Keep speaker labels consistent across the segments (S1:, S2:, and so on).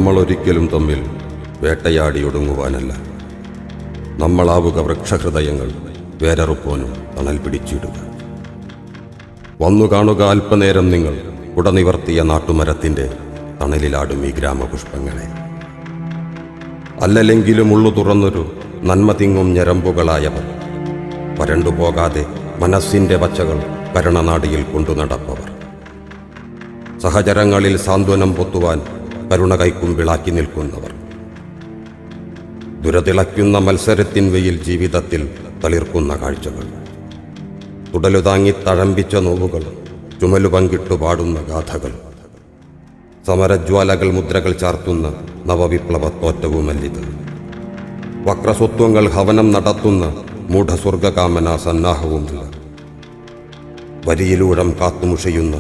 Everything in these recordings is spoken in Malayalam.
S1: നമ്മളൊരിക്കലും തമ്മിൽ വേട്ടയാടി ഒടുങ്ങുവാനല്ല. നമ്മളാവുക വൃക്ഷഹൃദയങ്ങൾ, വേരറുപ്പോനും തണൽ പിടിച്ചിടുക. വന്നു കാണുക അല്പനേരം നിങ്ങൾ ഉടനിവർത്തിയ നാട്ടുമരത്തിൻ്റെ തണലിലാടും ഈ ഗ്രാമപുഷ്പങ്ങളെ. അല്ലലെങ്കിലും ഉള്ളു തുറന്നൊരു നന്മ തിങ്ങും ഞരമ്പുകളായവർ, വരണ്ടുപോകാതെ മനസ്സിൻ്റെ പച്ചകൾ കരുണനാടിയിൽ കൊണ്ടു നടപ്പവർ, സഹചരങ്ങളിൽ സാന്ത്വനം പൊത്തുവാൻ കരുണ കൈക്കുമ്പിളാക്കി നിൽക്കുന്നവർ, ദുരതിളയ്ക്കുന്ന മത്സരത്തിൻ വെയിൽ ജീവിതത്തിൽ തളിർക്കുന്ന കാഴ്ചകൾ, തുടലുതാങ്ങി തഴമ്പിച്ച നോവുകൾ, ചുമലു പങ്കിട്ടു പാടുന്ന ഗാഥകൾ, സമരജ്വാലകൾ മുദ്രകൾ ചാർത്തുന്ന നവവിപ്ലവത്തോറ്റവുമല്ലിത്. വക്രസ്വത്വങ്ങൾ ഹവനം നടത്തുന്ന മൂഢസ്വർഗകാമന സന്നാഹവുമല്ല. വരിയിലൂടം കാത്തുമുഷയുന്ന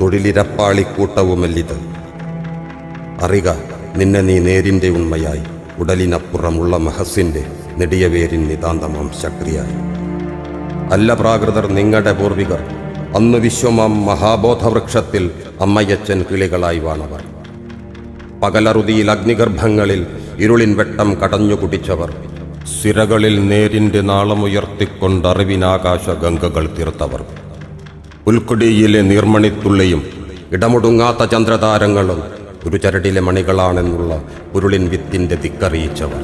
S1: തൊഴിലിരപ്പാളിക്കൂട്ടവുമല്ലിത്. അറിക നിന്നെ നീ നേരിൻ്റെ ഉണ്മയായി, ഉടലിനപ്പുറമുള്ള മഹസ്സിൻ്റെ നെടിയവേരിൻ നിതാന്തമാം ശക്തിയായി. അല്ല പ്രാകൃതർ നിങ്ങളുടെ പൂർവികർ, അന്ന് വിശ്വമാം മഹാബോധവൃക്ഷത്തിൽ അമ്മയച്ചൻ കിളികളായി വാണവർ. പകലറുതിയിൽ അഗ്നിഗർഭങ്ങളിൽ ഇരുളിൻ വെട്ടം കടഞ്ഞു കുടിച്ചവർ, സിരകളിൽ നേരിൻ്റെ നാളമുയർത്തിക്കൊണ്ടറിവിനാകാശ ഗംഗകൾ തീർത്തവർ. പുൽക്കൊടിയിലെ നീർമണിത്തുള്ളിയും ഇടമുടുങ്ങാത്ത ചന്ദ്രതാരങ്ങളും ഒരു ചരടിലെ മണികളാണെന്നുള്ള ഉരുളിൻ വിത്തിൻ്റെ ദിക്കറിയിച്ചവർ.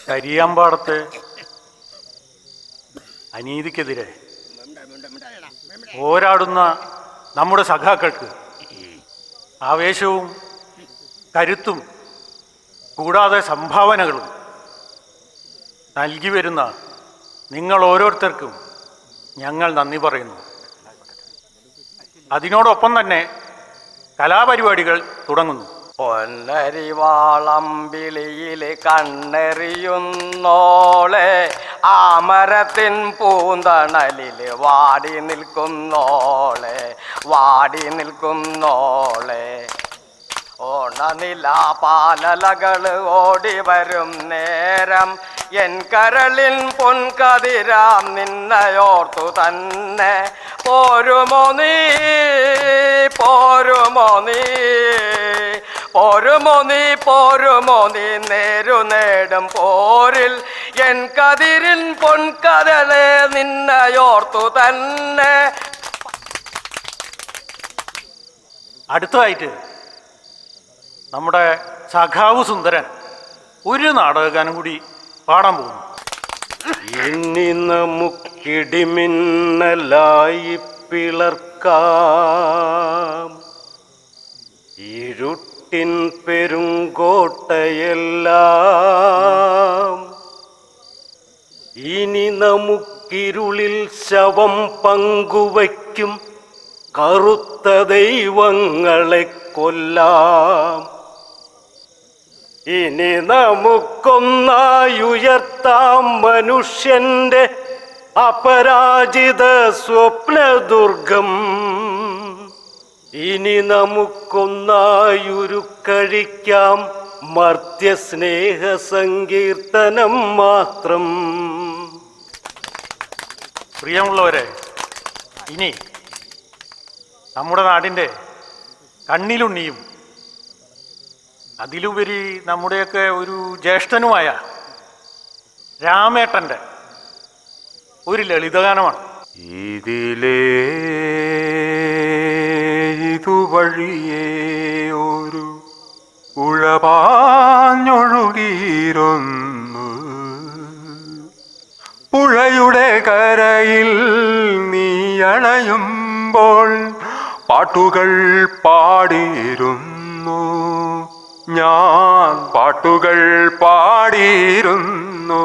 S2: കരിയാമ്പാടത്ത് അനീതിക്കെതിരെ പോരാടുന്ന നമ്മുടെ സഖാക്കൾക്ക് ആവേശവും കരുത്തും കൂടാതെ സംഭാവനകളും നൽകി വരുന്ന നിങ്ങൾ ഓരോരുത്തർക്കും ഞങ്ങൾ നന്ദി പറയുന്നു. അതിനോടൊപ്പം തന്നെ കലാപരിപാടികൾ തുടങ്ങുന്നു.
S3: പൊന്നരിവാളം വിളിയില് കണ്ണെറിയുന്നോളെ, ആമരത്തിൻ പൂന്തണലില് വാടി നിൽക്കുന്നോളെ, വാടി നിൽക്കുന്നോളെ. ഓണനിലാ പാലലകള് ഓടി വരും നേരം, എൻ കരളിൻ പൊൻകതിരാം നിന്നയോർത്തു തന്നെ. പോരുമോ നീ, പോരുമോ നീ, പോരുമോ നീ, പോരുമോ നീ നേരു നേടും പോരിൽ, എൻ കതിരിൻ പൊൻകരളെ നിന്നയോർത്തു തന്നെ.
S2: അടുത്തതായിട്ട് നമ്മുടെ സഖാവ് സുന്ദരൻ ഒരു നാടകഗാനം കൂടി പാടാൻ പോകുന്നു.
S3: ഇനി നമുക്കിടിമിന്നലായി പിളർക്കാം ഇരുട്ടിൻ പെരുങ്കോട്ടയെല്ലാം. ഇനി നമുക്കിരുളിൽ ശവം പങ്കുവയ്ക്കും കറുത്ത ദൈവങ്ങളെ കൊല്ലാം. ഇനി നമുക്കൊന്നായുയർത്താം മനുഷ്യന്റെ അപരാജിത സ്വപ്നദുർഗം. ഇനി നമുക്കൊന്നായുരുക്കഴിക്കാം മർത്യസ്നേഹ സങ്കീർത്തനം മാത്രം.
S2: പ്രിയമുള്ളവരെ, ഇനി നമ്മുടെ നാടിൻ്റെ കണ്ണിലുണ്ണിയും അതിലുപരി നമ്മുടെയൊക്കെ ഒരു ജ്യേഷ്ഠനുമായ രാമേട്ടൻ്റെ ഒരു ലളിതഗാനമാണ്.
S3: ഇതിലേ
S4: വഴിയേ ഒരു ഉഴപാഞ്ഞൊഴുകിയിരുന്നു. പുഴയുടെ കരയിൽ നീ അണയുമ്പോൾ പാട്ടുകൾ പാടിയിരുന്നു. ഞാൻ പാട്ടുകൾ പാടിയിരുന്നു.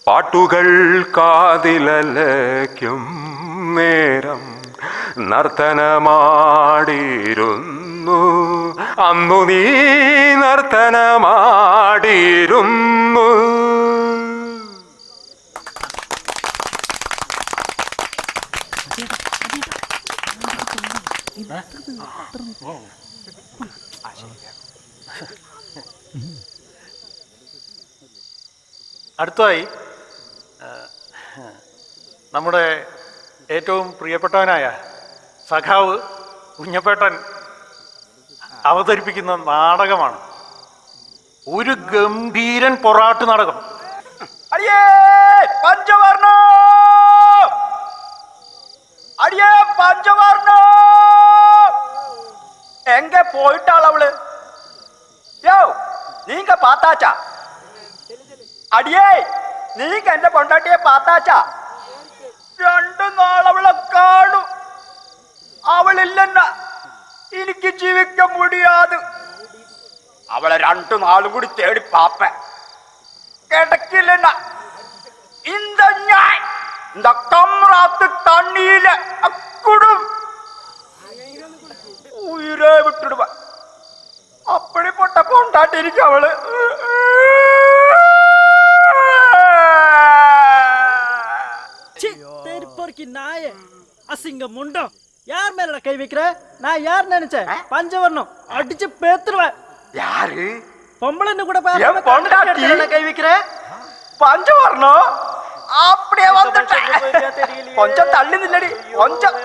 S4: പാട്ടുകൾ കാതിലലയ്ക്കും നേരം നർത്തനമാടിയിരുന്നു. അന്നു നീ നർത്തനമാടിയിരുന്നു.
S2: അടുത്തതായി നമ്മുടെ ഏറ്റവും പ്രിയപ്പെട്ടവനായ സഖാവ് കുഞ്ഞപ്പേട്ടൻ അവതരിപ്പിക്കുന്ന നാടകമാണ് ഒരു ഗംഭീരൻ പൊറാട്ട് നാടകം.
S5: அடியே பஞ்சவர்ணம், அடியே பஞ்சவர்ணம், எங்க போயிட்டாள் அவளு? யோ நீங்க பார்த்தாச்சா? அடியே நீங்க எந்த பொண்டாட்டிய பார்த்தாச்சா? 2 നാൾ അവളെ കാണും. അവളില്ലെന്ന എനിക്ക് ജീവിക്കാൻ മുടിയാത്. അവളെ 2 നാളും കൂടി തേടി പാപ്പ கிடைக்கலன்னா இந்த ஞாய் இந்த கம்ராத்து தண்ணியில அக்குடும் உயிரே விட்டுடுவ. அப்படிப்பட்ட பொண்டாட்டி இருக்கு அவளு.
S6: அசிங்க முண்டம், யார் மேல கை வைக்கிற? நான் யார் நினைச்சேன்? பஞ்சவர்ணம் அடிச்சு பேத்துருவேன்.
S5: யாரு?
S6: பொம்பளைன்னு கூட
S5: பொண்டாட்டி
S6: கை வைக்கிற?
S5: பஞ்சவர்ணம் அப்படியே வந்துட்டேன். கொஞ்சம் தள்ளி நில்லடி, கொஞ்சம்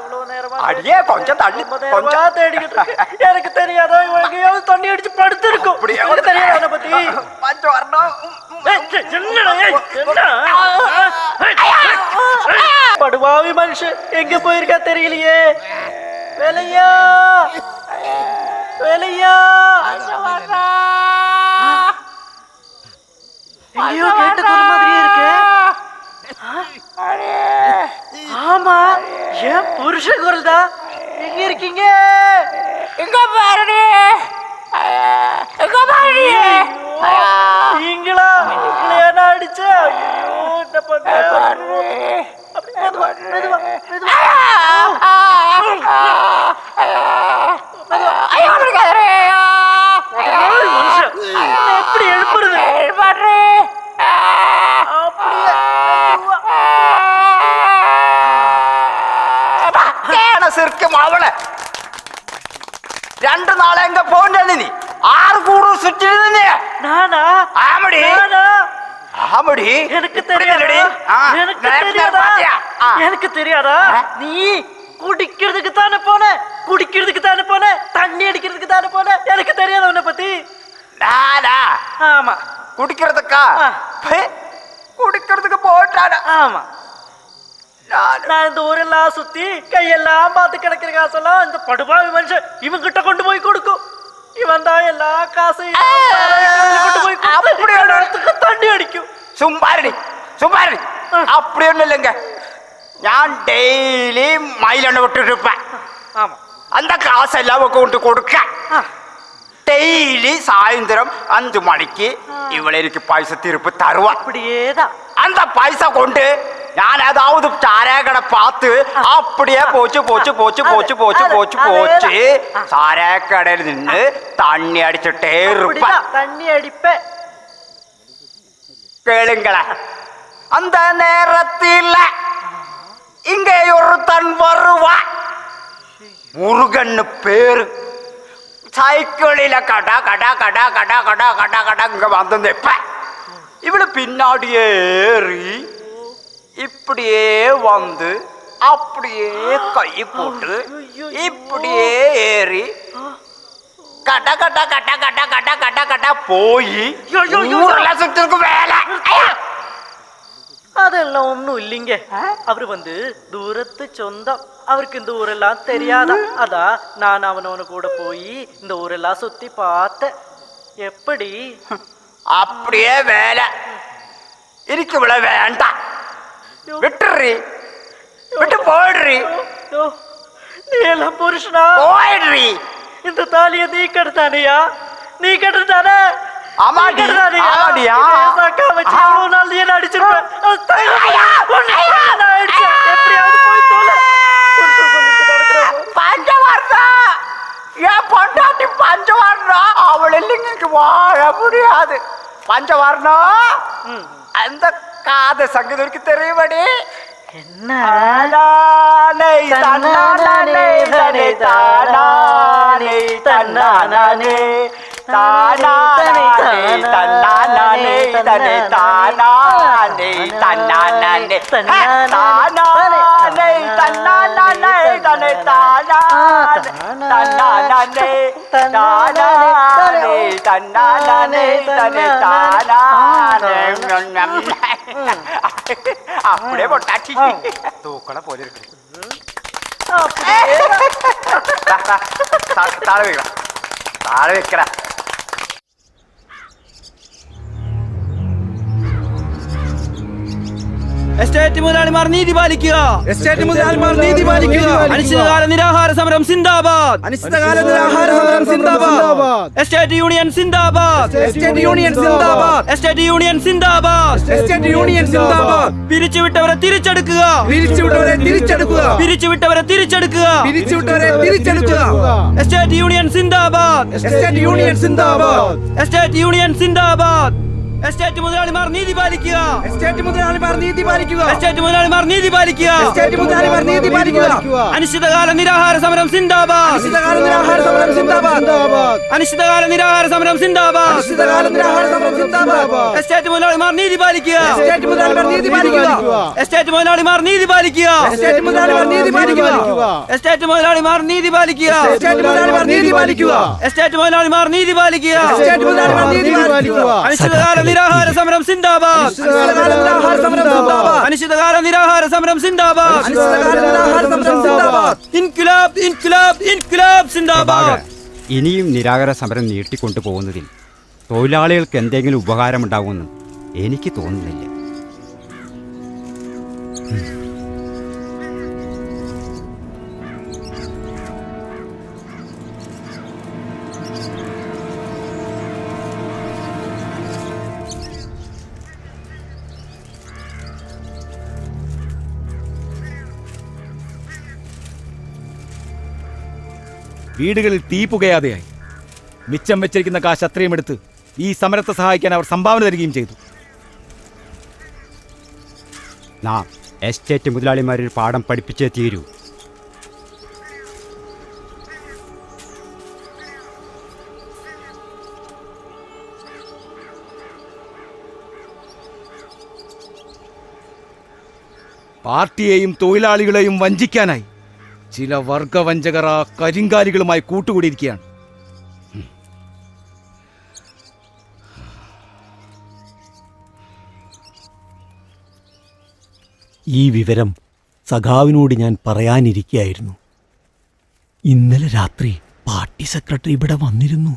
S5: அடியே கொஞ்சம் தள்ளி. கொஞ்சம்
S6: தேடிக்கிட்டு எனக்கு தெரியாதோ எங்கேயாவது தண்ணி அடிச்சு படுத்து இருக்கும். தெரியாது அதை பத்தி.
S5: பஞ்சவர்ணம்
S6: படுவாவி மனுஷன் எங்க போயிருக்கா தெரியலையே. வேலையா வேலையா எங்கேயோ கேட்ட குரல் மாதிரியே இருக்கு. ஆமா, ஏன் புருஷ குரல் தான். எங்க இருக்கீங்க?
S5: எங்க பாருடி, எங்க பாருடி.
S6: நீங்களா? உங்களை என்ன அடிச்ச? ஐயோ என்ன பண்ண? எப்படி எழுப்புறது?
S5: அவளை 2 நாள் எங்க போன நீ 6 கூடு சுற்றி
S6: நானா?
S5: ஆமடி ஆமடி.
S6: எனக்கு தெரியாதா? எனக்கு தெரியாதா? எனக்கு தெரியாதா? நீ குடிக்கிறதுக்கு தானே போன, குடிக்கிறதுக்கு தானே போன, தண்ணி அடிக்கிறதுக்கு தானே போன. எனக்கு தெரியாத உன்னை பத்தி.
S5: நானா?
S6: ஆமா.
S5: குடிக்கிறதுக்கா? குடிக்கிறதுக்கு போட்டானா?
S6: ஆமா. நான் இந்த ஊரெல்லாம் சுத்தி கையெல்லாம் பார்த்து கிடக்கிற காசெல்லாம் இந்த படுபாவி மனுஷன் இவன் கிட்ட கொண்டு போய் கொடுக்கும். இவன் தான் எல்லா காசையும் கொண்டு போய் இடத்துக்கு தண்ணி அடிக்கும்.
S5: சும்பாரடி சும்பாரடி. அப்படி ஒண்ணும் இல்லைங்க. ഞാൻ ഡെയിലി മൈലെണ്ണ വിട്ടിട്ടിരുപ്പேன்.
S6: ஆமா.
S5: அந்த காசெல்லாம் கொண்டு கொடுக்க டெய்லி சாயந்தரம் 5 மணிக்கு இவளை எனக்கு பைசா திருப்பி தருவா.
S6: அப்படியேதான்.
S5: அந்த பைசா கொண்டு நான் ஏதாவது சாராய கடை பார்த்து அப்படியே போச்சு போச்சு போச்சு போச்சு போச்சு போச்சு போச்சு சாராய கடையில் நின்று தண்ணி அடிச்சுட்டே இருப்பேன்.
S6: தண்ணி அடிப்பேன்.
S5: கேளுங்களேன், அந்த நேரத்தில் இங்கே ஒருத்தன் வருவா. முருகன் பேரு. சைக்கிளில கடா கடா கடா கடா கடா கடா கடா இங்க வந்து நிற்பேன். இவளு பின்னாடியே ஏறி இப்படியே வந்து அப்படியே கை போட்டு இப்படியே ஏறி கட்ட கட்ட கட்ட கட்ட கட்ட கட்ட கட்ட போய் ஊர்ல சுத்திருக்கு வேலை.
S6: அதெல்லாம் ஒன்றும் இல்லைங்க. அவர் தூரத்து சொந்தம், அவருக்கு இந்த ஊரெல்லாம் தெரியாதா. அதான் நான் அவனவனு கூட போய் இந்த ஊரெல்லாம் சுத்தி பார்த்தேன். எப்படி?
S5: அப்படியே வேலை இருக்கு இவ்வளவு வேண்டாம், விட்டுறி விட்டு போயிடுறி
S6: யோ, நீ எல்லாம் புருஷனா?
S5: போயிடுறி.
S6: இந்த தாலியை நீ கட்டுதானியா? நீ கட்டுதானே?
S5: ஆமாடி, ஆமாடியா.
S6: வச்சு எவ்வளவு நாள் நீ என்ன அடிச்சிருப்பேன். எப்படியாவது போய் தோல.
S5: பஞ்சவர்ணம் என் பொண்டாட்டி பஞ்சவர்ணம், அவள் இல்லைங்க வாழ முடியாது. பஞ்சவர்ணம் அந்த காத சங்கீதருக்கு தெரியுமடி.
S6: என்ன?
S5: தானானே தன்னானே தனே தானானே தன்னானே தானானே தன்னானே தனே தானானே தன்னானே தானானே தன்னானே தனே தானானே தன்னானே தானானே தன்னானே தனே தானானே. அப்படியே பொட்டாச்சி தூக்கണ പോലെ இருக்கு. താഴെ വെക്കണം, താഴെ വെക്കട.
S7: എസ്റ്റേറ്റ് മുതലാളിമാർ നീതി പാലിക്കുക.
S8: എസ്റ്റേറ്റ് മുതലാളിമാർ നീതി പാലിക്കുക.
S7: അനിശ്ചിതകാല നിരാഹാര സമരം സിന്ദാബാദ്.
S8: അനിശ്ചിതകാല നിരാഹാര സമരം സിന്ദാബാദ്.
S7: എസ്റ്റേറ്റ് യൂണിയൻ സിന്ദാബാദ്.
S8: എസ്റ്റേറ്റ് യൂണിയൻ സിന്ദാബാദ്.
S7: എസ്റ്റേറ്റ് യൂണിയൻ സിന്ദാബാദ്.
S8: എസ്റ്റേറ്റ് യൂണിയൻ സിന്ദാബാദ്.
S7: പിരിച്ചുവിട്ടവരെ തിരിച്ചെടുക്കുക.
S8: പിരിച്ചുവിട്ടവരെ തിരിച്ചെടുക്കുക.
S7: പിരിച്ചുവിട്ടവരെ തിരിച്ചെടുക്കുക.
S8: പിരിച്ചുവിട്ടവരെ തിരിച്ചെടുക്കുക.
S7: എസ്റ്റേറ്റ് യൂണിയൻ സിന്ദാബാദ്.
S8: എസ്റ്റേറ്റ് യൂണിയൻ സിന്ദാബാദ്.
S7: എസ്റ്റേറ്റ് യൂണിയൻ സിന്ദാബാദ്. എസ്റ്റേറ്റ് മുതലാളിമാർ നീതി പാലിക്കുക.
S8: എസ്റ്റേറ്റ് മുതലാളിമാർ നീതി പാലിക്കുക.
S7: എസ്റ്റേറ്റ് മുതലാളിമാർ നീതി പാലിക്കുക.
S8: എസ്റ്റേറ്റ് മുതലാളിമാർ നീതി പാലിക്കുക.
S7: അനിശ്ചിതകാല നിരാഹാര സമരം സിന്ദാബാദ്.
S8: അനിശ്ചിതകാല നിരാഹാര സമരം സിന്ദാബാദ്.
S7: അനിശ്ചിതകാല നിരാഹാര സമരം സിന്ദാബാദ്.
S8: അനിശ്ചിതകാല നിരാഹാര സമരം സിന്ദാബാദ്.
S7: എസ്റ്റേറ്റ് മുതലാളിമാർ നീതി പാലിക്കുക.
S8: എസ്റ്റേറ്റ് മുതലാളിമാർ നീതി പാലിക്കുക.
S7: എസ്റ്റേറ്റ് മുതലാളിമാർ നീതി പാലിക്കുക.
S8: എസ്റ്റേറ്റ് മുതലാളിമാർ നീതി പാലിക്കുക.
S7: എസ്റ്റേറ്റ് മുതലാളിമാർ നീതി പാലിക്കുക.
S8: എസ്റ്റേറ്റ് മുതലാളിമാർ നീതി പാലിക്കുക.
S7: എസ്റ്റേറ്റ് മുതലാളിമാർ നീതി പാലിക്കുക.
S8: എസ്റ്റേറ്റ് മുതലാളിമാർ നീതി പാലിക്കുക.
S7: അനിശ്ചിതകാല നിരാഹാര സമരം സിന്ദാബാദ്.
S8: അനിശ്ചിതകാല നിരാഹാര സമരം സിന്ദാബാദ്.
S7: അനിശ്ചിതകാല നിരാഹാര സമരം സിന്ദാബാദ്.
S8: അനിശ്ചിതകാല നിരാഹാര സമരം സിന്ദാബാദ്.
S7: ഇൻക്വിലാബ് ഇൻക്വിലാബ് ഇൻക്വിലാബ് സിന്ദാബാദ്.
S9: ഇനിയും നിരാഹാര സമരം നീട്ടിക്കൊണ്ടു പോകുന്നതിൽ തൊഴിലാളികൾക്ക് എന്തെങ്കിലും ഉപകാരമുണ്ടാകുമെന്ന് എനിക്ക് തോന്നുന്നില്ല.
S8: വീടുകളിൽ തീ പുകയാതെയായി. മിച്ചം വെച്ചിരിക്കുന്ന കാശ് അത്രയും എടുത്ത് ഈ സമരത്തെ സഹായിക്കാൻ അവർ സംഭാവന തരികയും ചെയ്തു.
S9: നാം എസ്റ്റേറ്റ് മുതലാളിമാരൊരു പാഠം പഠിപ്പിച്ചേ തീരൂ.
S8: പാർട്ടിയെയും തൊഴിലാളികളെയും വഞ്ചിക്കാനായി ചില വർഗവഞ്ചകർ ആ കരിങ്കാലികളുമായി കൂട്ടുകൂടിയിരിക്കുകയാണ്.
S10: ഈ വിവരം സഖാവിനോട് ഞാൻ പറയാനിരിക്കുകയായിരുന്നു. ഇന്നലെ രാത്രി പാർട്ടി സെക്രട്ടറി ഇവിടെ വന്നിരുന്നു.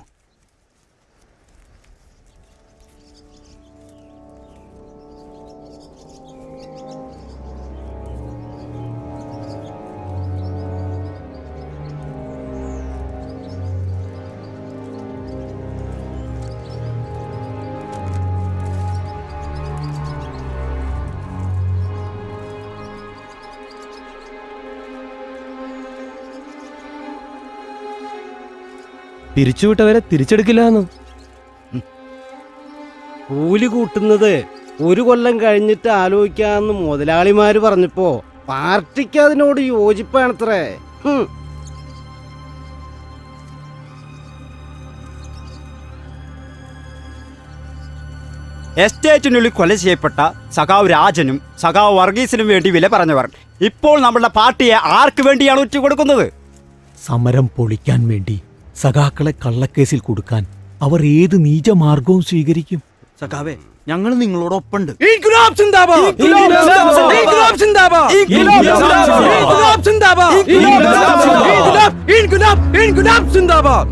S3: പിരിച്ചുവിട്ടവരെ തിരിച്ചെടുക്കില്ലാന്ന്. കൂലി കൂട്ടുന്നത് ഒരു കൊല്ലം കഴിഞ്ഞിട്ട് ആലോചിക്കാന്ന് മുതലാളിമാര് പറഞ്ഞപ്പോ പാർട്ടിക്ക് അതിനോട് യോജിപ്പാണത്രേ.
S9: എസ്റ്റേറ്റിനുള്ളിൽ കൊല ചെയ്യപ്പെട്ട സഖാവ് രാജനും സഖാവ് വർഗീസിനും വേണ്ടി വില പറഞ്ഞവർ ഇപ്പോൾ നമ്മളുടെ പാർട്ടിയെ ആർക്ക് വേണ്ടിയാണ് ഒറ്റുകൊടുക്കുന്നത്?
S10: സമരം പൊളിക്കാൻ വേണ്ടി സഖാക്കളെ കള്ളക്കേസിൽ കൊടുക്കാൻ അവർ ഏത് നീചമാർഗവും സ്വീകരിക്കും.
S7: സഖാവേ,
S9: ഞങ്ങൾ നിങ്ങളോടൊപ്പമുണ്ട്.
S3: ഇൻക്വിലാബ് സിന്ദാബാദ്! ഇൻക്വിലാബ് സിന്ദാബാദ്! ഇൻക്വിലാബ് സിന്ദാബാദ്! ഇൻക്വിലാബ് സിന്ദാബാദ്!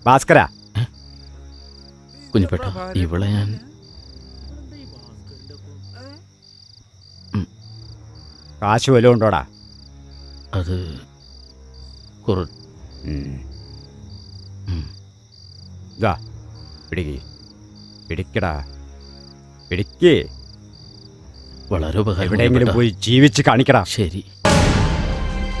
S9: ഭാസ്കര,
S7: കുഞ്ഞിപ്പേട്ട ഇവളെ ഞാൻ
S9: കാശ് വല്ലതും ഉണ്ടോടാ?
S7: അത്
S9: ഇതാ പിടിക്കടാ, പിടിക്കേ.
S7: വളരെ ഉപകാരം.
S9: എവിടെയെങ്കിലും പോയി ജീവിച്ച് കാണിക്കടാ.
S7: ശരി.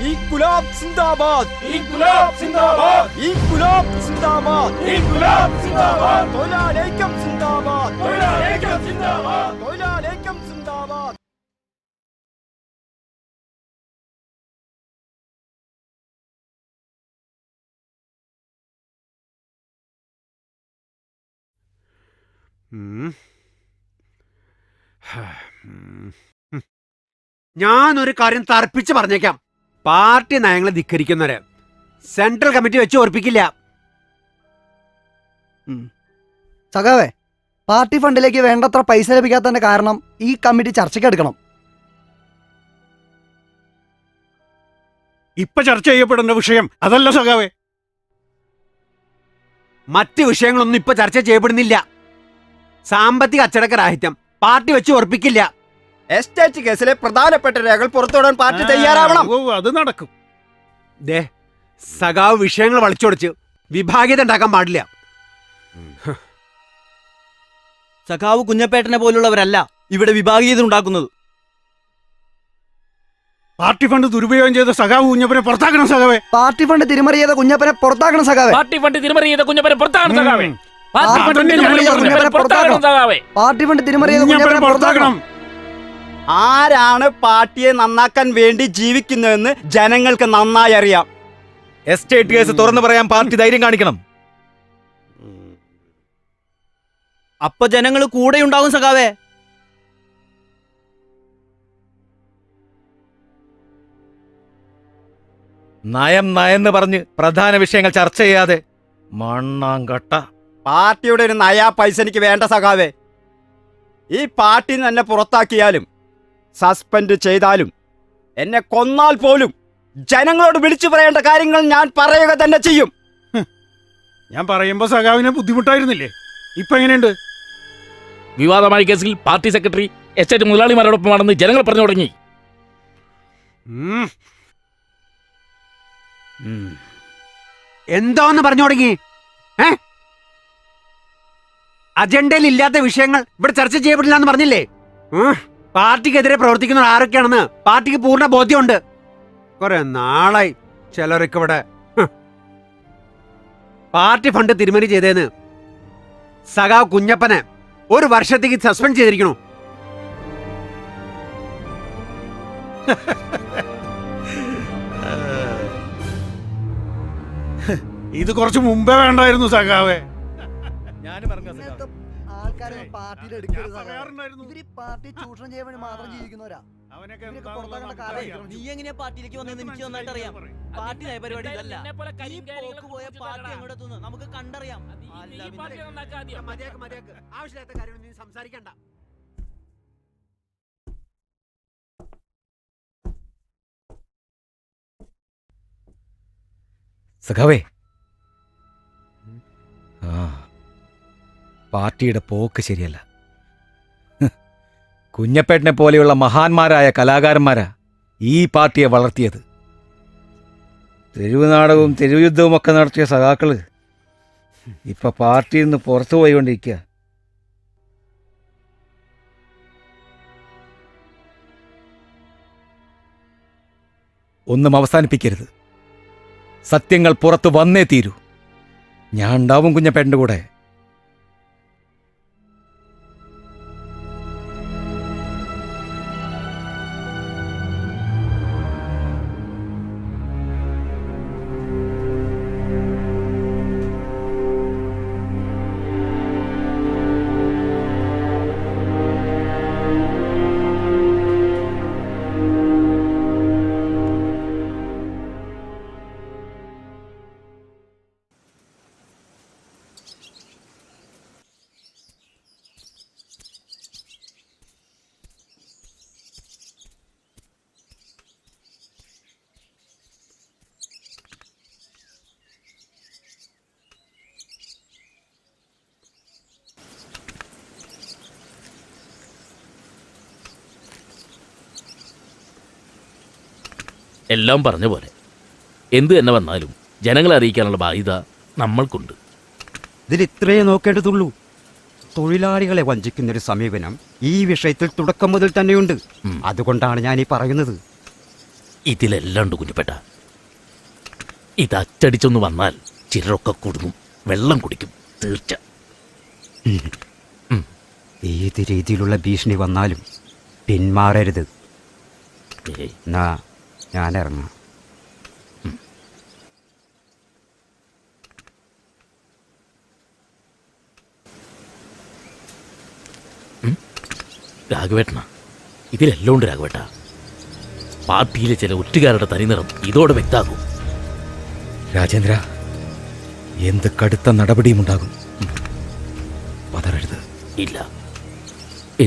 S9: ഇൻക്വിലാബ് സിന്ദാബാദ്! ഇൻക്വിലാബ് സിന്ദാബാദ്! ഇൻക്വിലാബ് സിന്ദാബാദ്! ഇൻക്വിലാബ് സിന്ദാബാദ്! തൊഴിലാളിക്കം സിന്ദാബാദ്! തൊഴിലാളിക്കം സിന്ദാബാദ്! തൊഴിലാളിക്കം സിന്ദാബാദ്!
S11: ഞാനൊരു കാര്യം തർപ്പിച്ച് പറഞ്ഞേക്കാം. പാർട്ടി നയങ്ങളെ ധിക്കരിക്കുന്നവര് സെൻട്രൽ കമ്മിറ്റി വെച്ച് ഓർപ്പിക്കില്ല.
S12: സഖാവേ, പാർട്ടി ഫണ്ടിലേക്ക് വേണ്ടത്ര പൈസ ലഭിക്കാത്തതിന്റെ കാരണം ഈ കമ്മിറ്റി ചർച്ചയ്ക്ക് എടുക്കണം.
S11: ഇപ്പൊ ചർച്ച ചെയ്യപ്പെടേണ്ട വിഷയം അതല്ല സഖാവേ. മറ്റ് വിഷയങ്ങളൊന്നും ഇപ്പൊ ചർച്ച ചെയ്യപ്പെടുന്നില്ല. സാമ്പത്തിക അച്ചടക്കരാഹിത്യം പാർട്ടി വെച്ച് ഉറപ്പിക്കില്ല.
S9: എസ്റ്റേറ്റ് കേസിലെ പ്രധാനപ്പെട്ട രേഖകൾ പുറത്തുവിടാൻ പാർട്ടി തയ്യാറാവണം.
S11: അത് നടക്കും. ദേ, സഖാവ് വിഷയങ്ങൾ വളച്ചൊടിച്ച് വിഭാഗീയത ഉണ്ടാക്കാൻ പാടില്ല.
S6: സഖാവ് കുഞ്ഞപ്പേട്ടനെ പോലുള്ളവരല്ല ഇവിടെ വിഭാഗീയത ഉണ്ടാക്കുന്നത്.
S11: പാർട്ടി ഫണ്ട് ദുരുപയോഗം ചെയ്ത സഖാവ് കുഞ്ഞപ്പനെ പുറത്താക്കണം സഖാവേ.
S12: പാർട്ടി ഫണ്ട് തിരിമറി ചെയ്ത കുഞ്ഞപ്പനെ പുറത്താക്കണം സഖാവേ.
S7: പാർട്ടി ഫണ്ട് തിരിമറി ചെയ്ത കുഞ്ഞപ്പനെ പുറത്താക്കണം സഖാവേ.
S12: പാർട്ടി ഫണ്ട് തിരിമറി ചെയ്ത കുഞ്ഞപ്പനെ പുറത്താക്കണം.
S9: ആരാണ് പാർട്ടിയെ നന്നാക്കാൻ വേണ്ടി ജീവിക്കുന്നതെന്ന് ജനങ്ങൾക്ക് നന്നായി അറിയാം.
S8: എസ്റ്റേറ്റ് കേസ് തുറന്നു പറയാൻ പാർട്ടി ധൈര്യം കാണിക്കണം.
S6: അപ്പൊ ജനങ്ങൾ കൂടെ ഉണ്ടാകും സഖാവേ.
S8: നയം നയെന്ന് പറഞ്ഞ് പ്രധാന വിഷയങ്ങൾ ചർച്ച ചെയ്യാതെ മണ്ണാങ്കട്ട.
S9: പാർട്ടിയുടെ ഒരു നയാ പൈസ എനിക്ക് വേണ്ട സഖാവേ. ഈ പാർട്ടി എന്നെ പുറത്താക്കിയാലും സസ്പെൻഡ് ചെയ്താലും എന്നെ കൊന്നാൽ പോലും ജനങ്ങളോട് വിളിച്ചു പറയേണ്ട കാര്യങ്ങൾ ഞാൻ പറയുക തന്നെ ചെയ്യും.
S11: ഞാൻ പറയുമ്പോ സഖാവിനെ ബുദ്ധിമുട്ടായിരുന്നില്ലേ? ഇപ്പൊ എങ്ങനെയുണ്ട്?
S7: വിവാദമായ കേസിൽ പാർട്ടി സെക്രട്ടറി എസ്റ്റേറ്റ് മുതലാളിമാരോടൊപ്പമാണെന്ന് ജനങ്ങൾ പറഞ്ഞു തുടങ്ങി.
S11: എന്തോന്ന് പറഞ്ഞു തുടങ്ങി? അജണ്ടയിൽ ഇല്ലാത്ത വിഷയങ്ങൾ ഇവിടെ ചർച്ച ചെയ്യപ്പെടില്ല എന്ന് പറഞ്ഞില്ലേ? പാർട്ടിക്കെതിരെ പ്രവർത്തിക്കുന്ന ആരൊക്കെയാണെന്ന് പാർട്ടിക്ക് പൂർണ്ണ ബോധ്യമുണ്ട്. കുറെ നാളായി ചിലരൊക്കെ ഇവിടെ പാർട്ടി ഫണ്ട് തിരിമറി ചെയ്തേന്ന് സഖാവ് കുഞ്ഞപ്പനെ 1 വർഷത്തേക്ക് സസ്പെൻഡ് ചെയ്തിരിക്കണു. ഇത് കുറച്ച് മുമ്പേ വേണ്ടായിരുന്നു സഖാവേ.
S12: ആൾക്കാരെ പാർട്ടിയിൽ എടുക്കരുത് സഖാവേ. ഇവര് പാർട്ടി ചൂഷണം ചെയ്യാൻ വേണ്ടി മാത്രം ജീവിക്കുന്നവരാ. ഇവരൊക്കെ പുറത്താക്കേണ്ട കാര്യം.
S3: നീ എങ്ങനെയാ പാർട്ടിയിലേക്ക് വന്നതെന്ന് എനിക്ക് നന്നായിട്ട് അറിയാം. പാർട്ടി നയപരിപാടി ഇതല്ല. ഈ പോക്ക് പോയ പാർട്ടി അങ്ങോട്ട് എത്തുന്നു നമുക്ക് കണ്ടറിയാം. അല്ല പിന്നെ
S11: മതിയാക്ക് മതിയാക്ക്, ആവശ്യമില്ലാത്ത കാര്യം നീ സംസാരിക്കണ്ട.
S8: സഖാവേ, പാർട്ടിയുടെ പോക്ക് ശരിയല്ല. കുഞ്ഞപ്പേട്ടനെ പോലെയുള്ള മഹാന്മാരായ കലാകാരന്മാരാ ഈ പാർട്ടിയെ വളർത്തിയത്. തെരുവ് നാടകവും തെരുവ് യുദ്ധവും ഒക്കെ നടത്തിയ സഖാക്കള് ഇപ്പൊ പാർട്ടിയിൽ നിന്ന് പുറത്തു പോയിക്കൊണ്ടിരിക്കുക. ഒന്നും അവസാനിപ്പിക്കരുത്. സത്യങ്ങൾ പുറത്തു വന്നേ തീരൂ. ഞാൻ ഉണ്ടാവും കുഞ്ഞപ്പേട്ടൻ്റെ കൂടെ.
S7: എല്ലാം പറഞ്ഞ പോലെ എന്തു തന്നെ വന്നാലും ജനങ്ങളെ അറിയിക്കാനുള്ള ബാധ്യത നമ്മൾക്കുണ്ട്.
S5: ഇതിൽ ഇത്രയേ നോക്കേണ്ടതുള്ളൂ. തൊഴിലാളികളെ വഞ്ചിക്കുന്നൊരു സമീപനം ഈ വിഷയത്തിൽ തുടക്കം മുതൽ തന്നെയുണ്ട്. അതുകൊണ്ടാണ് ഞാൻ ഈ പറയുന്നത്.
S7: ഇതിലെല്ലാം ഉണ്ട് കുഞ്ഞുപേട്ട. ഇത് അച്ചടിച്ചൊന്ന് വന്നാൽ ചിലരൊക്കെ കുടുങ്ങും, വെള്ളം കുടിക്കും, തീർച്ച.
S5: ഏത് രീതിയിലുള്ള ഭീഷണി വന്നാലും പിന്മാറരുത്. എന്നാ ഞാൻ ഇറങ്ങാം.
S7: രാഘവേട്ടനാ, ഇതിലെല്ലാം ഉണ്ട് രാഘവേട്ട. പാർട്ടിയിലെ ചില ഒറ്റുകാരുടെ തനിനിറം ഇതോടെ വ്യക്താകും.
S8: രാജേന്ദ്ര, എന്ത് കടുത്ത നടപടിയും ഉണ്ടാകും. പതറരുത്.
S7: ഇല്ല,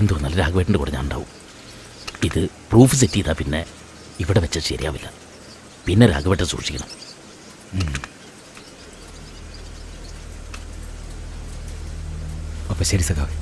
S7: എന്തോന്നല്ല രാഘവേട്ടൻ്റെ കൂടെ ഞാൻ ഉണ്ടാവും. ഇത് പ്രൂഫ് സെറ്റ് ചെയ്താൽ പിന്നെ ഇവിടെ വെച്ചാൽ ശരിയാവില്ല. പിന്നെ രാഘവേട്ടൻ സൂക്ഷിക്കണം.
S8: അപ്പൊ ശരി സഖാവേ.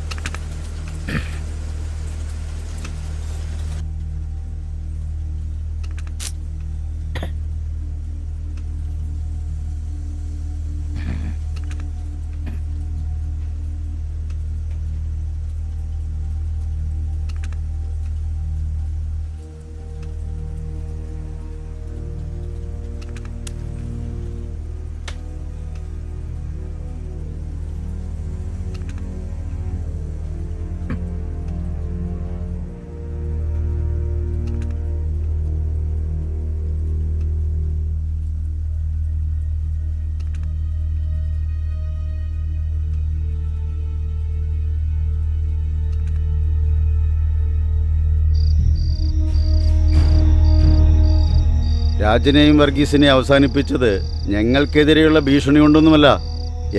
S13: രാജനെയും വർഗീസിനെയും അവസാനിപ്പിച്ചത് ഞങ്ങൾക്കെതിരെയുള്ള ഭീഷണി കൊണ്ടൊന്നുമല്ല.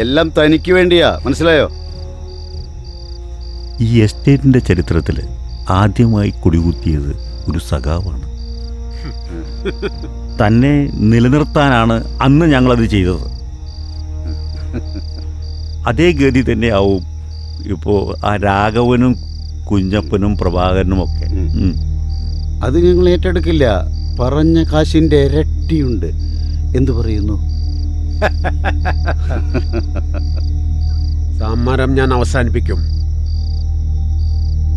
S13: എല്ലാം തനിക്ക് വേണ്ടിയാ, മനസ്സിലായോ?
S14: ഈ എസ്റ്റേറ്റിന്റെ ചരിത്രത്തിൽ ആദ്യമായി കൊടികുത്തിയത് ഒരു സഖാവാണ്. തന്നെ നിലനിർത്താനാണ് അന്ന് ഞങ്ങളത് ചെയ്തത്. അതേ ഗതി തന്നെയാവും ഇപ്പോൾ ആ രാഘവനും കുഞ്ഞപ്പനും പ്രഭാകരനും ഒക്കെ.
S13: അത് ഞങ്ങൾ ഏറ്റെടുക്കില്ല. പറഞ്ഞ കാശിന്റെ ഇരട്ടിയുണ്ട്. എന്തു പറയുന്നു?
S11: സമരം ഞാൻ അവസാനിപ്പിക്കും.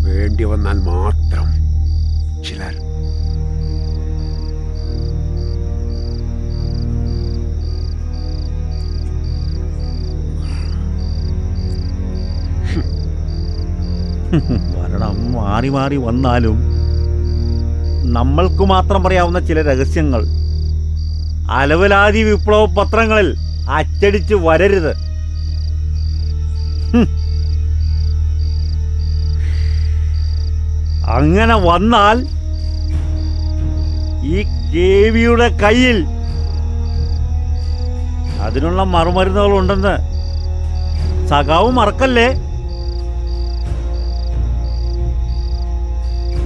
S11: വേണ്ടി വന്നാൽ മാത്രം ചിലർ.
S14: ഭരണം മാറി മാറി വന്നാലും നമ്മൾക്ക് മാത്രം പറയാവുന്ന ചില രഹസ്യങ്ങൾ അലവലാതി വിപ്ലവ പത്രങ്ങളിൽ അച്ചടിച്ച് വരരുത്. അങ്ങനെ വന്നാൽ ഈ കേവിയുടെ കയ്യിൽ അതിനുള്ള മറുമരുന്നുകളുണ്ടെന്ന് സഖാവ് മറക്കല്ലേ.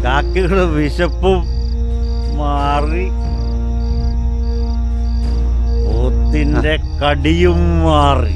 S14: കാക്കയുടെ വിശപ്പും മാറി, പോത്തിന്റെ കടിയും മാറി.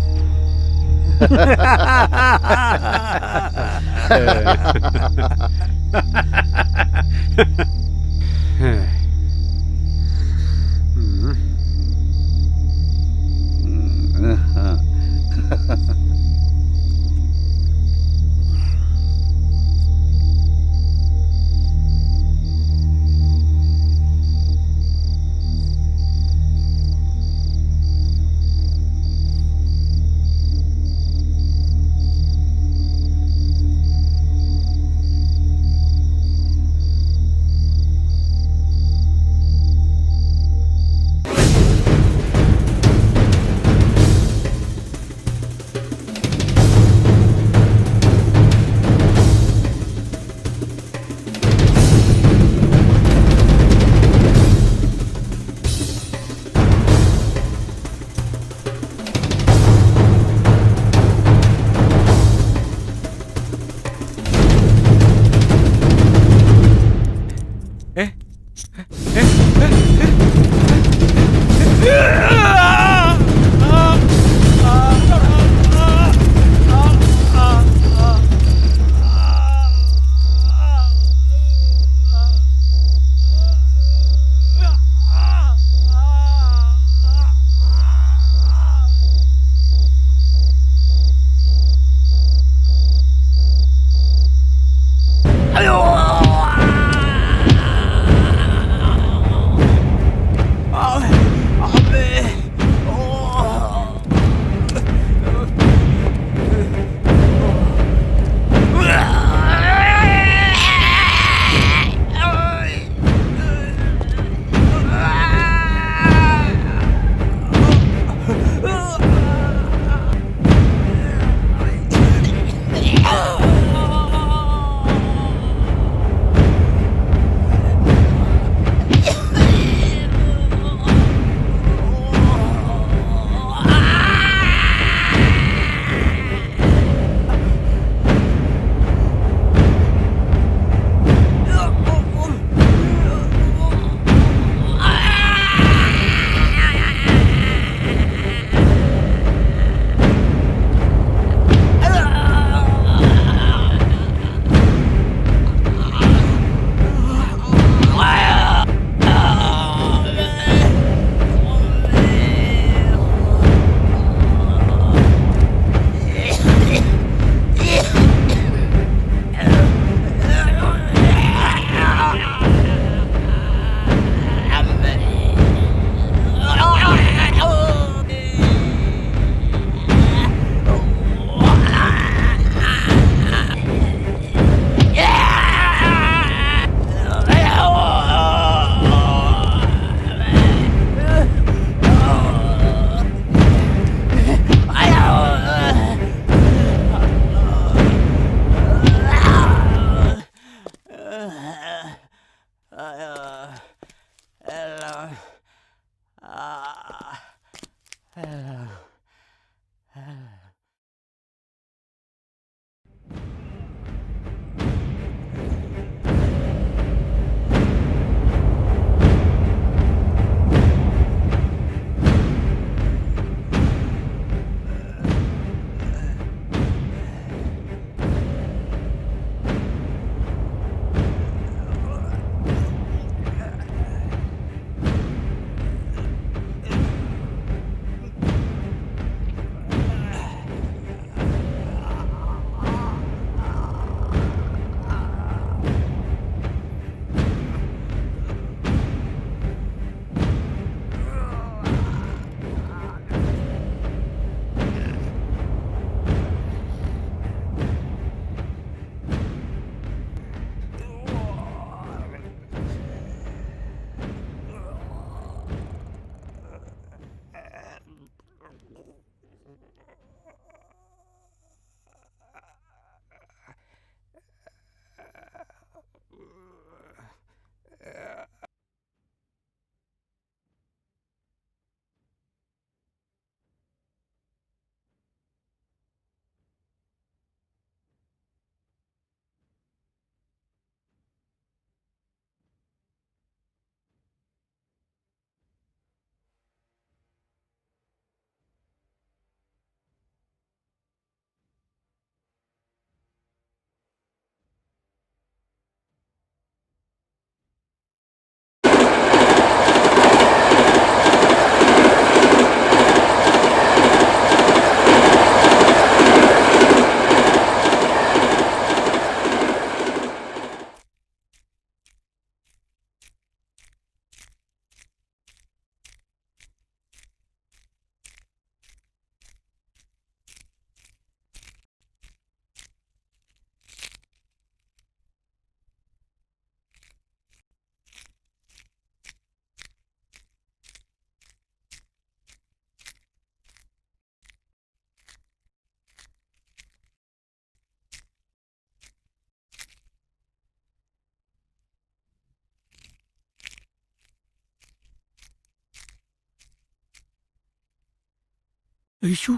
S7: അയ്യോ,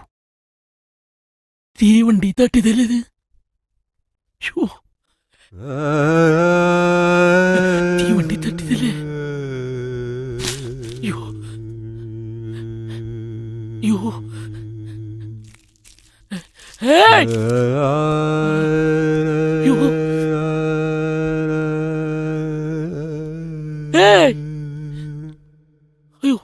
S7: തീവണ്ടി തട്ടിയതല്ലേ? തീവണ്ടി തട്ടിയതല്ലേ? യോ യോ ഏയ് യോ ഏയ് അയ്യോ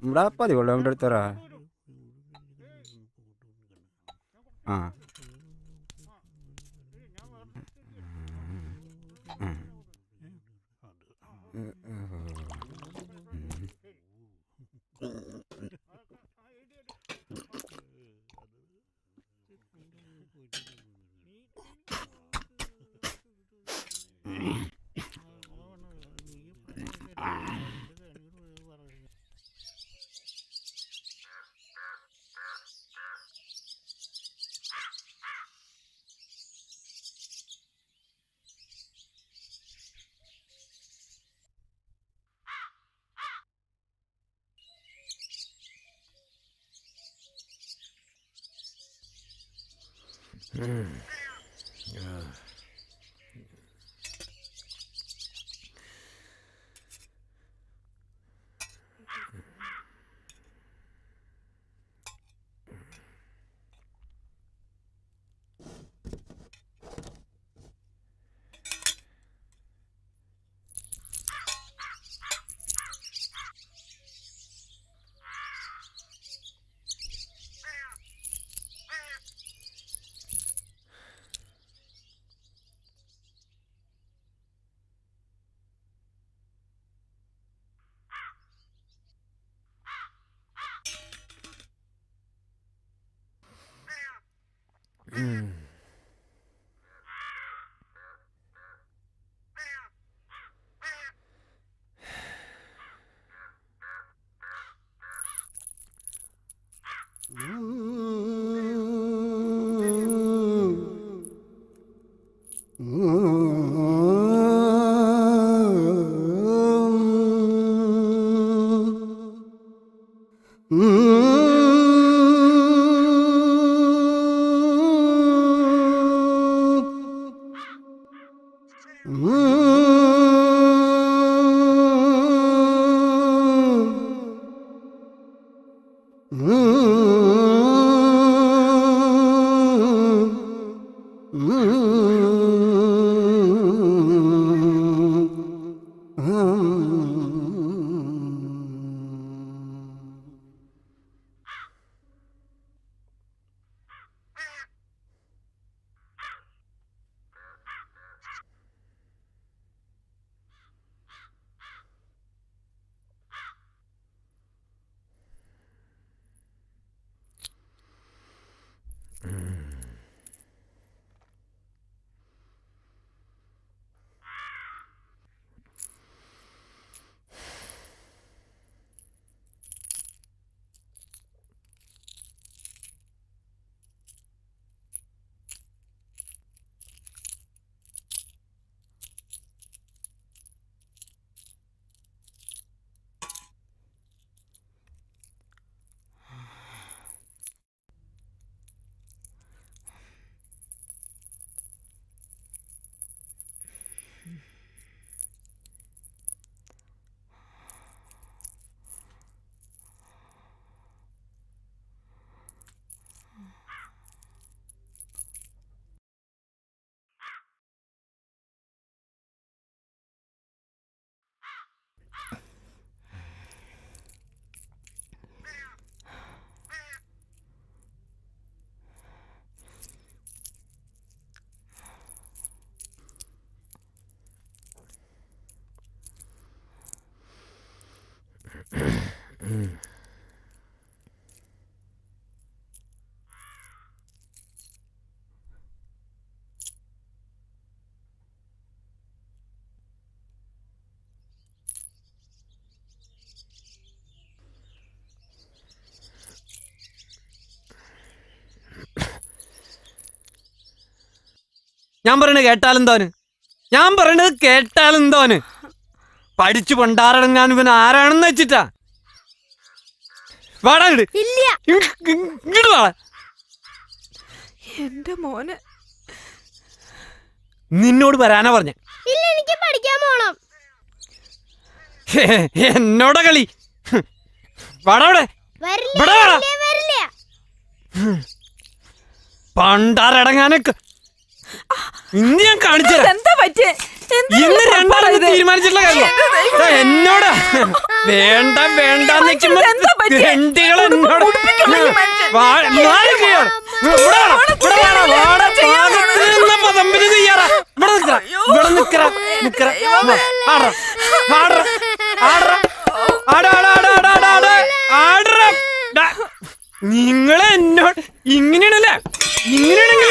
S5: ഇവിടെ 10 കിലോമീറ്റർ എടുത്തറാ. ആ
S11: ഞാൻ പറയണത് കേട്ടാലെന്തോന്? ഞാൻ പറയണത് കേട്ടാലെന്തോന്? പഠിച്ചു പണ്ടാറടങ്ങാൻ ഇവൻ ആരാണെന്ന് വെച്ചിട്ടാ? വാടാ ഇങ്ങോട്ട് വാ.
S15: എന്റെ മോനെ
S11: നിന്നോട് വരാനാ പറഞ്ഞ.
S15: എനിക്ക് പഠിക്കാൻ പോണം.
S11: എന്നോടാ കളി. വാടാ ഇവിടെ. പണ്ടാറടങ്ങാനൊക്കെ ഇന്ന് ഞാൻ കാണിച്ചു. ഇന്ന് രണ്ടാളും തീരുമാനിച്ചിട്ടുള്ള കാര്യം എന്നോടാ. വേണ്ട വേണ്ട രണ്ടികൾ എന്നോട് പതമ്പിന് തയ്യാറാ. ഇവിടെ നിക്കറ നിക്കറ നിങ്ങളെ എന്നോട് ഇങ്ങനെയാണല്ലേ? ഇങ്ങനെയാണെങ്കിൽ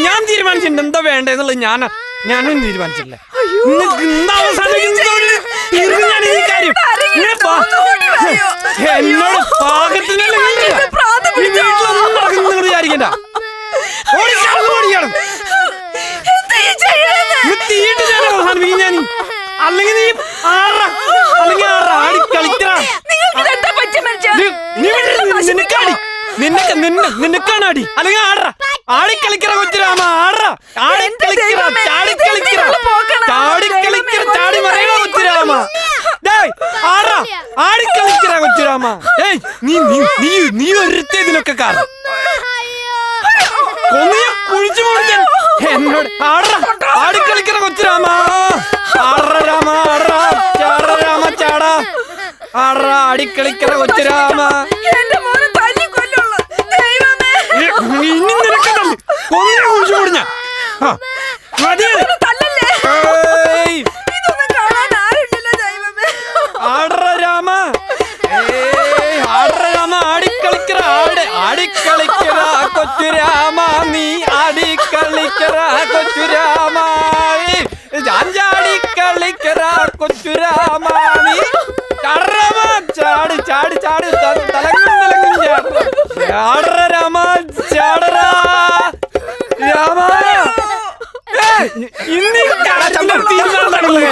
S11: ഞാൻ തീരുമാനിച്ചിട്ടുണ്ട് എന്താ വേണ്ടെന്നുള്ളത്. ഞാനും തീരുമാനിച്ചിട്ടില്ല. ഞാൻ ഈ കാര്യം എന്നോട് പാകത്തിനല്ല വീട്ടിലൊന്നും വിചാരിക്കണ്ട. ഓടിക്കണം തീയിട്ട് ഞാൻ അവസാനിപ്പിക്കും. ഞാൻ അല്ലെങ്കിൽ നീ അല്ലെങ്കിൽ ആടി കളിക്കണ നിനക്കാണ് അടി. അല്ലെങ്കിൽ ആടിക്കളിക്കറ കൊച്ചുരാമ. ചാടി മറിയണ കൊച്ചുരാമ. ആടിക്കളിക്കറ കൊച്ചുരാമ. നീ ഒരുത്തേ ഇതിനൊക്കെ കാരണം കുഴിച്ചു മുടിക്കാൻ എന്നോട് ആടിക്കളിക്കറ കൊച്ചുരാമ. രാമ രാമ ചാടാ ആടിക്കളിക്കറ കൊച്ചുരാമ. ഇനി നിനക്കതല്ലേ കൊന്നു കുഴിച്ചു മുടിഞ്ഞ രാമ. ആടിക്കളിക്കറ ആടിക്കളിക്കറ കൊച്ചുരാമ. നീ
S8: ചാട് തലങ്ങും തലങ്ങും ചാടറ രാമ ചാടറാ രാമ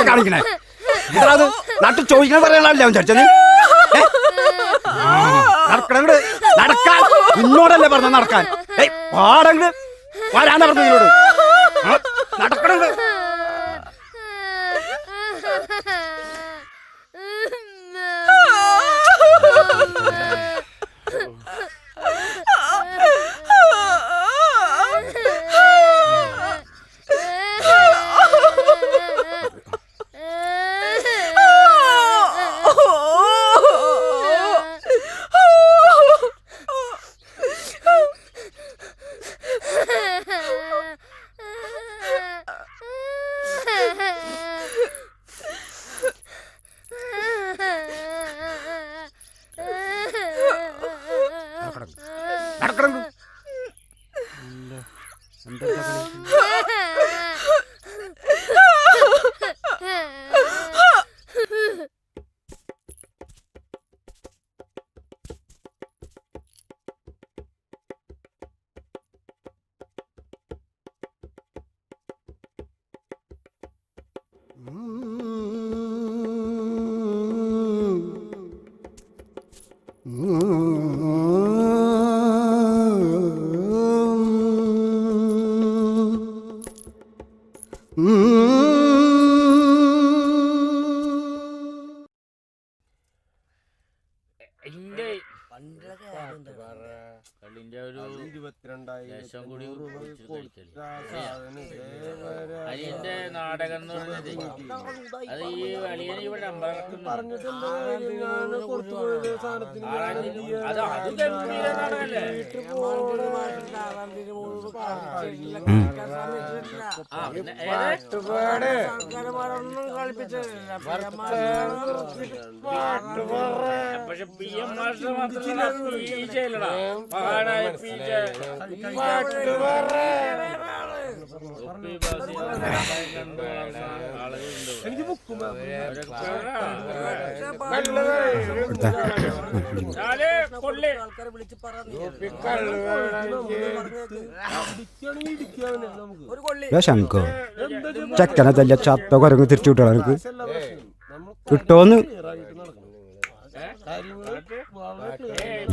S9: കാണിക്കണേ അത് നാട്ടിൽ ചോദിക്കണ പറയാനല്ല അവൻ ചർച്ച നടക്കണങ്ങട് നടക്കാൻ ഇന്നോടല്ലേ പറഞ്ഞ നടക്കാൻ പാടങ്ങട് വരാനാ പറഞ്ഞു നിന്നോട് നടക്കണങ്ങട്
S3: അലിയന്റെ നാടകം എന്ന് പറഞ്ഞത് അത് ഈ അലിയൻ ഇവിടെ അത് ഗംഭീര നാടകല്ലേ? പക്ഷെ പി എം മാസ്റ്റർ മാത്രമല്ല പീജയിലടാ മഹാനായ പീജ
S9: ശങ്കോ ചെക്കനെ തല്ല ചത്ത കുരങ്ങ് തിരിച്ചു വിട്ടോ എനിക്ക് കിട്ടോന്ന്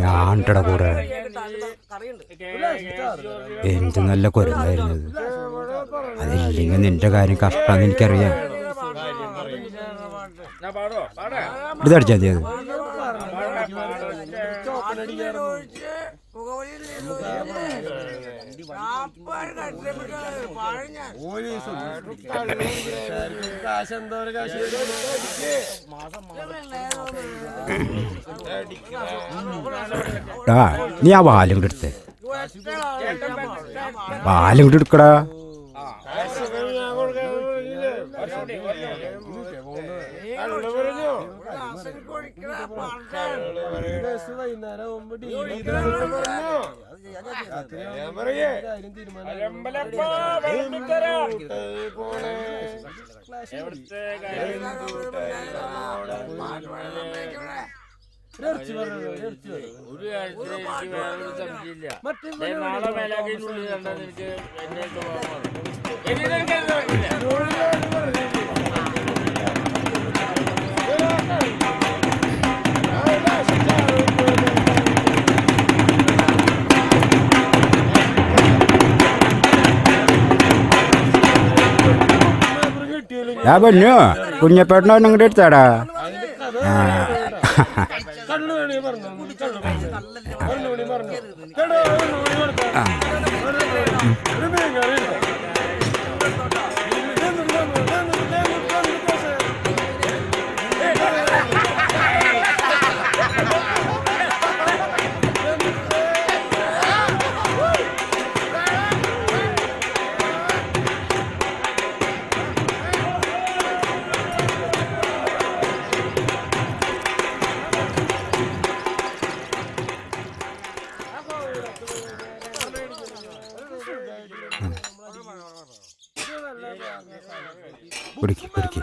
S9: ഞാണ്ടട കൂടെ എന്ത് നല്ല കുരങ്ങായിരുന്നത്. അതില്ലെങ്കിൽ നിന്റെ കാര്യം കഷ്ടാന്ന് എനിക്കറിയാം. ഇതടിച്ചാ മതി അത്. നീ ആ വാലും കൂടെ എടുത്തേ. വാലും കൂടെ എടുക്കടാ.
S3: ഒരു കാര്യത്തിൽ എനിക്ക് വേറൊരു സംശയമില്ല. നാളെ മേലാക്കിനുള്ളിൽ കണ്ടാൽ എനിക്ക് എന്നെ
S9: പൊന്നു കുഞ്ഞപ്പേട്ടനോ നിങ്ങളുടെ എടുത്താടാ. കുടിക്ക് കുടിക്ക്.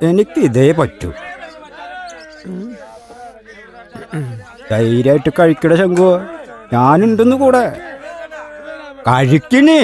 S9: എനിക്ക് ഇതേ പറ്റൂ. ധൈര്യമായിട്ട് കഴിക്കട ശംഖു, ഞാനുണ്ടെന്ന് കൂടെ. കഴിക്കണേ.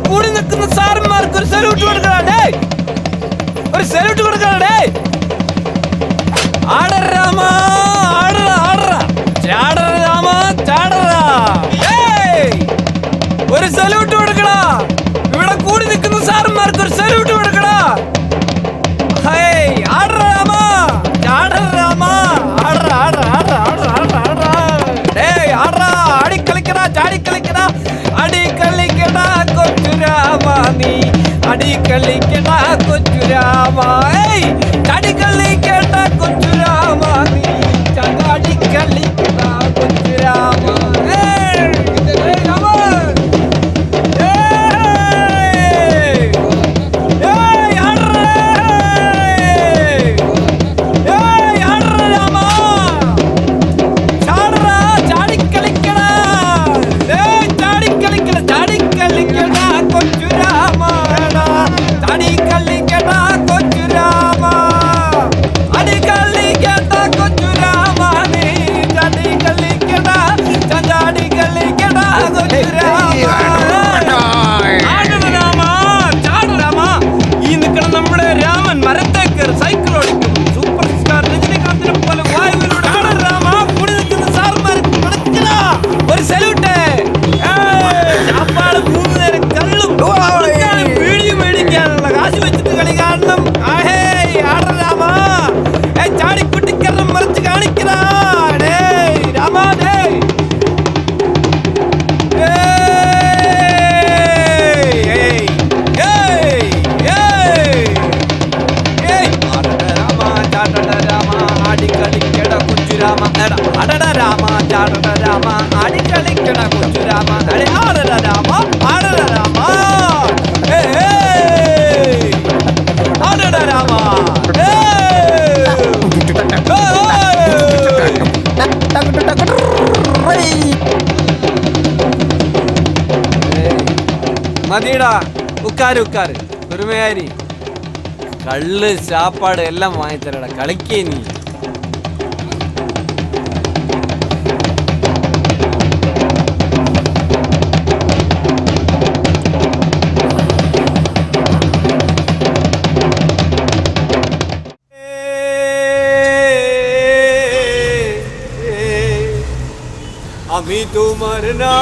S16: കൂടി നിൽക്കുന്ന സാറന്മാർക്ക് ഒരു സല്യൂട്ട് കൊടുക്കണേ, ഒരു സല്യൂട്ട് കൊടുക്കണേ. ആടറ രാമ ആടറ ആടറ, ചാടറ രാമ ചാടറ. ഒരു സല്യൂട്ട് കൊടുക്കണ. ഇവിടെ കൂടി നിൽക്കുന്ന സാറന്മാർക്ക് ഒരു സല്യൂട്ട് കൊടുക്കണ. ആടറ രാമ ചാടറ രാമ ആടറ ആടറ ആടറ ആടറ ആടറ ആടറ. ആടിക്കളിക്കണ ചാടിക്കളിക്കണ അടിക്കളിക്കണ കൊച്ചുരാമ, നീ അടിക്കളിക്കണ കൊച്ചുരാമ, ചാടിക്കളിക്കണ കൊച്ചുരാമ നീ. ആടട രാമ ചാടട രാമ അടി കളിക്കട കൊച്ചു രാമ അടി ആടട രാമ ആടട രാമ ആടട രാമ മതിയടാ ഉക്കാര് ഉക്കാര് ഒരുമയാരി കള്ള് ചാപ്പാട് എല്ലാം വാങ്ങിത്തരടാ കളിക്കേ നീ আমি তোমার না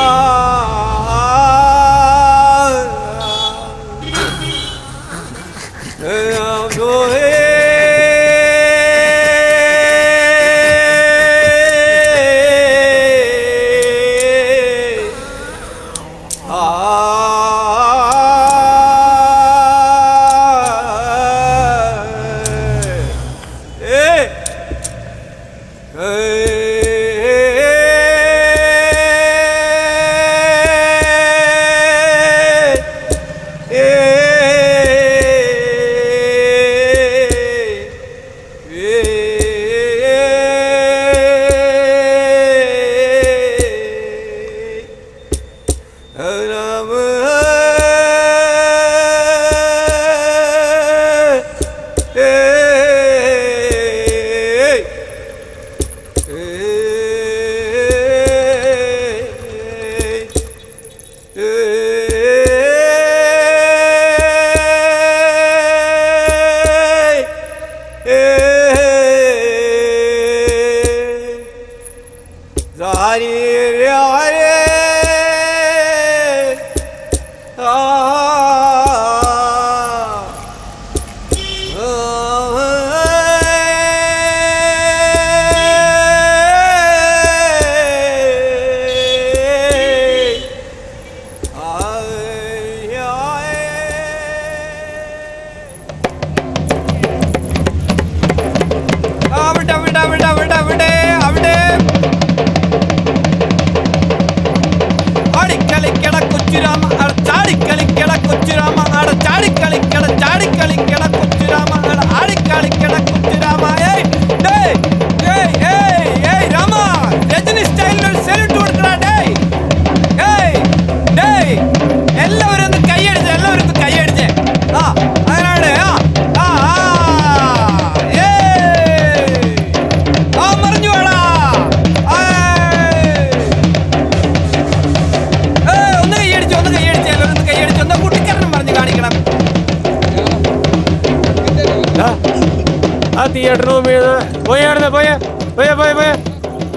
S16: തിയേറ്ററിന് പോയി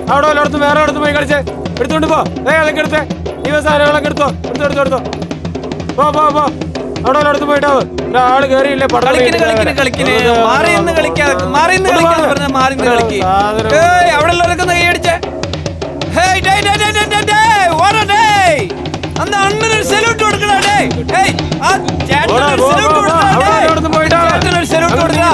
S16: അവിടെ വല്ലയിടത്തും വേറെ ഇടത്ത് പോയി കളിച്ചേ എടുത്തോണ്ട് പോ ഇളക്കി എടുത്തേ ഈ സാധനങ്ങളൊക്കെ എടുത്തോ എടുത്തോ പോ അവിടെ വല്ലയിടത്ത് പോയിട്ടാവ് ഒരാള് കേറിയില്ലേ അവിടെ ഉള്ളവരൊക്കെ കൈയടിച്ചേ അന്ന് അണ്ണനൊരു സെലൂട്ട് കൊടുക്കണേ സെലൂട്ട് കൊടുക്കണം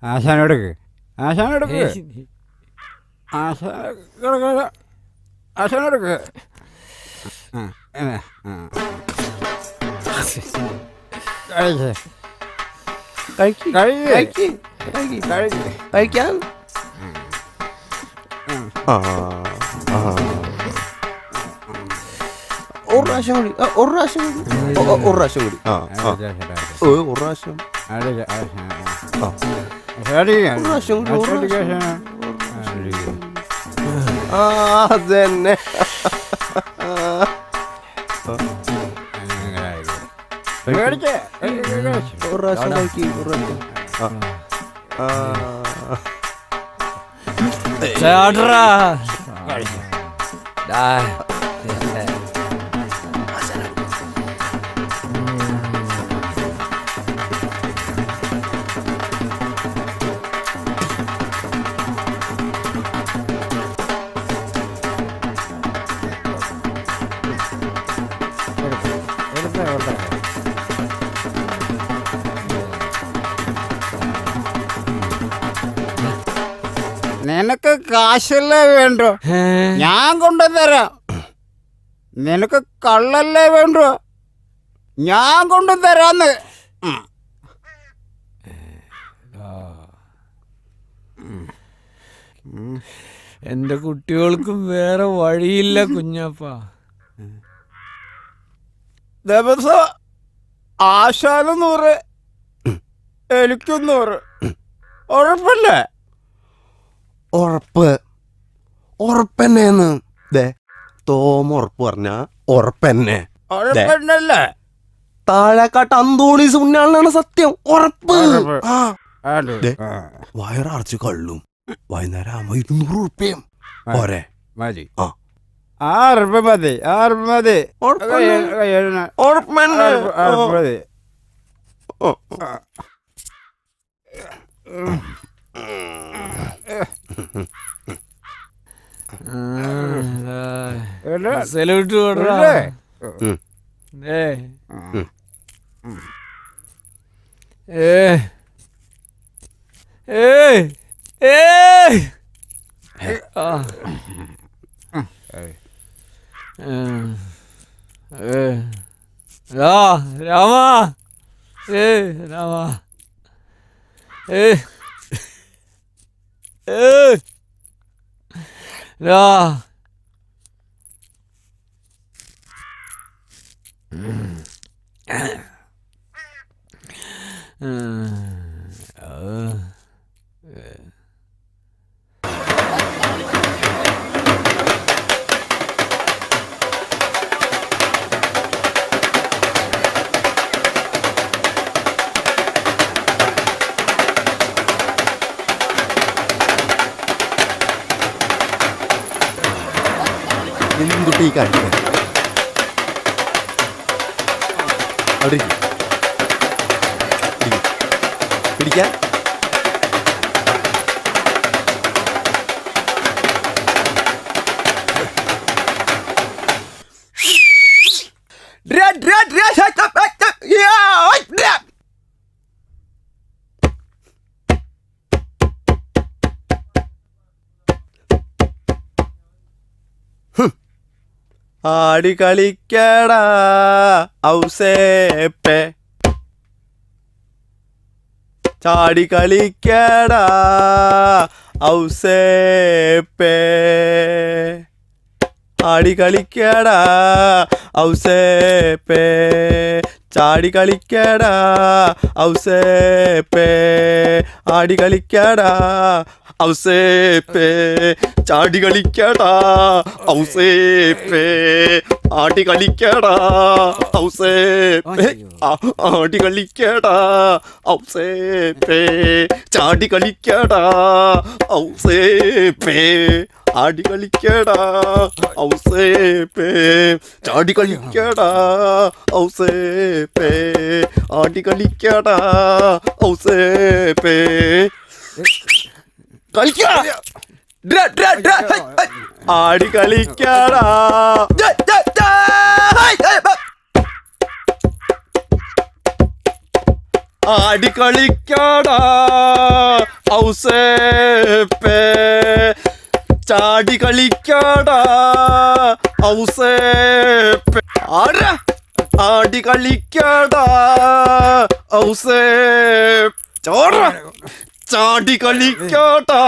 S11: ആശാനോടുക്ക് ആശാനോടുക്ക് ആശാനോടുക്ക്
S17: കഴിക്കാൻ ഒരു പ്രാവശ്യം കൂടി ഒരു പ്രാവശ്യം കൂടി ഒരു പ്രാവശ്യം കൂടി ഒരു പ്രാവശ്യം അതന്നെ ഒരു പ്രാവശ്യം കഴിക്കി ഒരു
S11: നിനക്ക് കാശല്ലേ വേണ്ടോ? ഞാൻ കൊണ്ടുതരാം. നിനക്ക് കള്ളല്ലേ വേണ്ടോ? ഞാൻ കൊണ്ടുതരാന്ന്.
S16: എന്റെ കുട്ടികൾക്കും വേറെ വഴിയില്ല കുഞ്ഞപ്പ.
S11: ദിവസം ആശാനും 100, എനിക്കും 100. ഉറപ്പല്ലേ?
S17: ഉറപ്പ് ഉറപ്പന്നെന്ന്. തോമ ഉറപ്പ് പറഞ്ഞ ഉറപ്പന്നെ.
S11: ഉറപ്പന്നല്ലേ?
S17: താഴെക്കാട്ട് അന്തോണീസ് ഉണ്ണാളാണ് സത്യം. ഉറപ്പ്. വയറടച്ച് കള്ളും വൈകുന്നേരം ആകുമ്പോ 200 ഉറുപ്പ്യം പോരെ?
S11: മതി. 6 ഉറുപ്പ്യ മതി. 6 ഉറുപ്പ്യ മതി. ഉറപ്പന്നെ.
S16: സല്യൂട്ട് കൊടുറാ. രാമ രാമ
S17: എന്തുട്ടി കാണിക്കാൻ അവിടെ പിടിക്കാൻ ആടി കളിക്കടാ ഔസേപ്പേ ചാടി കളിക്കടാ ഔസേപ്പേ ആടി കളിക്കടാ ഔസേപ്പേ ചാടി കളിക്കടാ ഔസേപ്പേ ആടി കളിക്കടാ ഔസേപ്പേ ചാടി കളിക്കടാ ഔസേപ്പേ ആടി കളിക്കടാ ഔസേപ്പേ ആടി കളിക്കടാ ഔസേപ്പേ ചാടി കളിക്കടാ ഔസേപ്പേ
S13: ആടി കളിക്കടാ ഔസേപ്പേ ചാടി കളിക്കടാ ഔസേപ്പേ ആടി കളിക്കടാ ഔസേപ്പേ കളിക്കടാ ആടി കളിക്കടാ ആടി കളിക്കടാ ഔസേപ്പേ ചാടി കളിക്കടാ ഔസേപ്പേ ആടി കളിക്കടാ ഔസേപ്പേ ചാടി കളിക്കടാ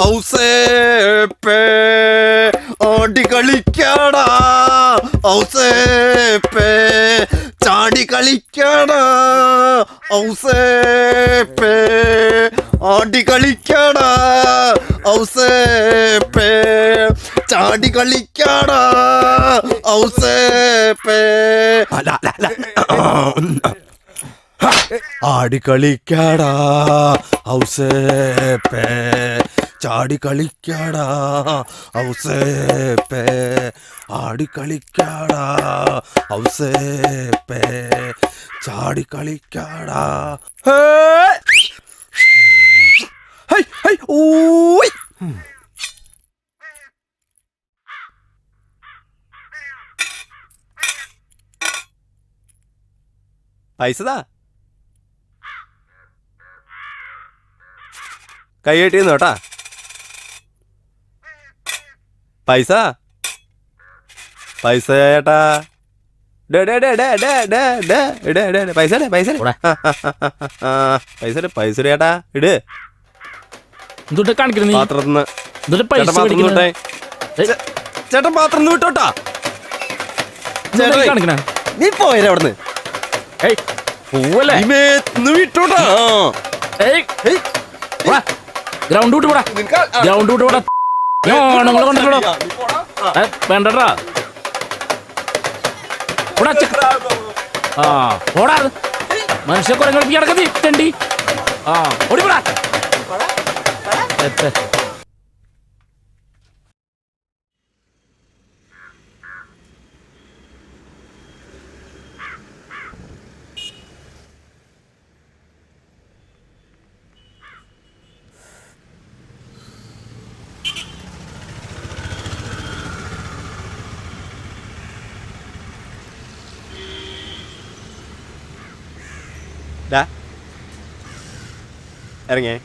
S13: ഔസേപ്പേ ആടി കളിക്കടാ ഔസേപ്പേ ചാടി കളിക്കടാ ഔസേപ്പേ ആടി കളിക്കടാ ഔസേപ്പേ ചാടി കളിക്കടാ ഔസേപ്പേ ആടി കളിക്കടാ ഔസേപ്പേ ചാടി കളിക്കടാ ഔസേപ്പേ ആടി കളിക്കടാ ഔസേപ്പേ ചാടി കളിക്കടാ ഓയ് പൈസതാ കൈ കെട്ടിയെന്നു കേട്ടാ പൈസ പൈസ ചേട്ടാ പൈസ പൈസ പൈസ പൈസ ചേട്ടാ ഇട് പാത്രത്തിന്ന് ചേട്ടൻ പാത്രം വിട്ടോട്ടാ നീ പോയല്ലേ അവിടുന്ന് വിട്ടോട്ടാ
S7: ഗ്രൗണ്ട് വിട്ട് പോടാ ഗ്രൗണ്ട് വിട്ട് പോടാ നിങ്ങളെ കൊണ്ടോ വേണ്ടടാ ഓടാ മനുഷ്യ കുറെ കളിപ്പിക്കടക്കത്തി തെണ്ടി ഓടിപ്പോടാ
S13: ഇറങ്ങേ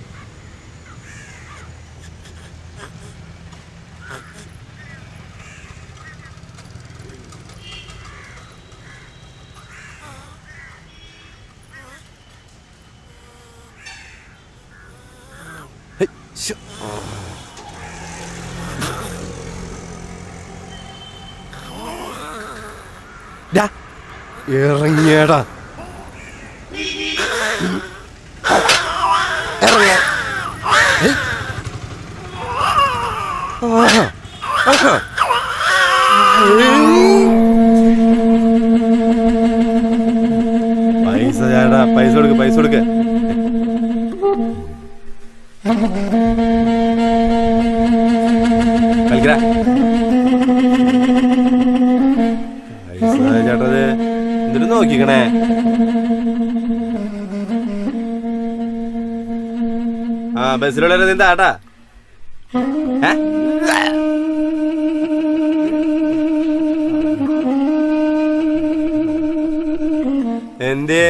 S13: ഇറങ്ങിയടാ പൈസ ചേട്ടാ പൈസ കൊടുക്ക് പൈസ കൊടുക്ക് കളിക്കടാ പൈസ ചേട്ടത് എന്നിട്ട് നോക്കിക്കണേ ബസ്സിലുള്ള എന്താട്ടാ എന്തേ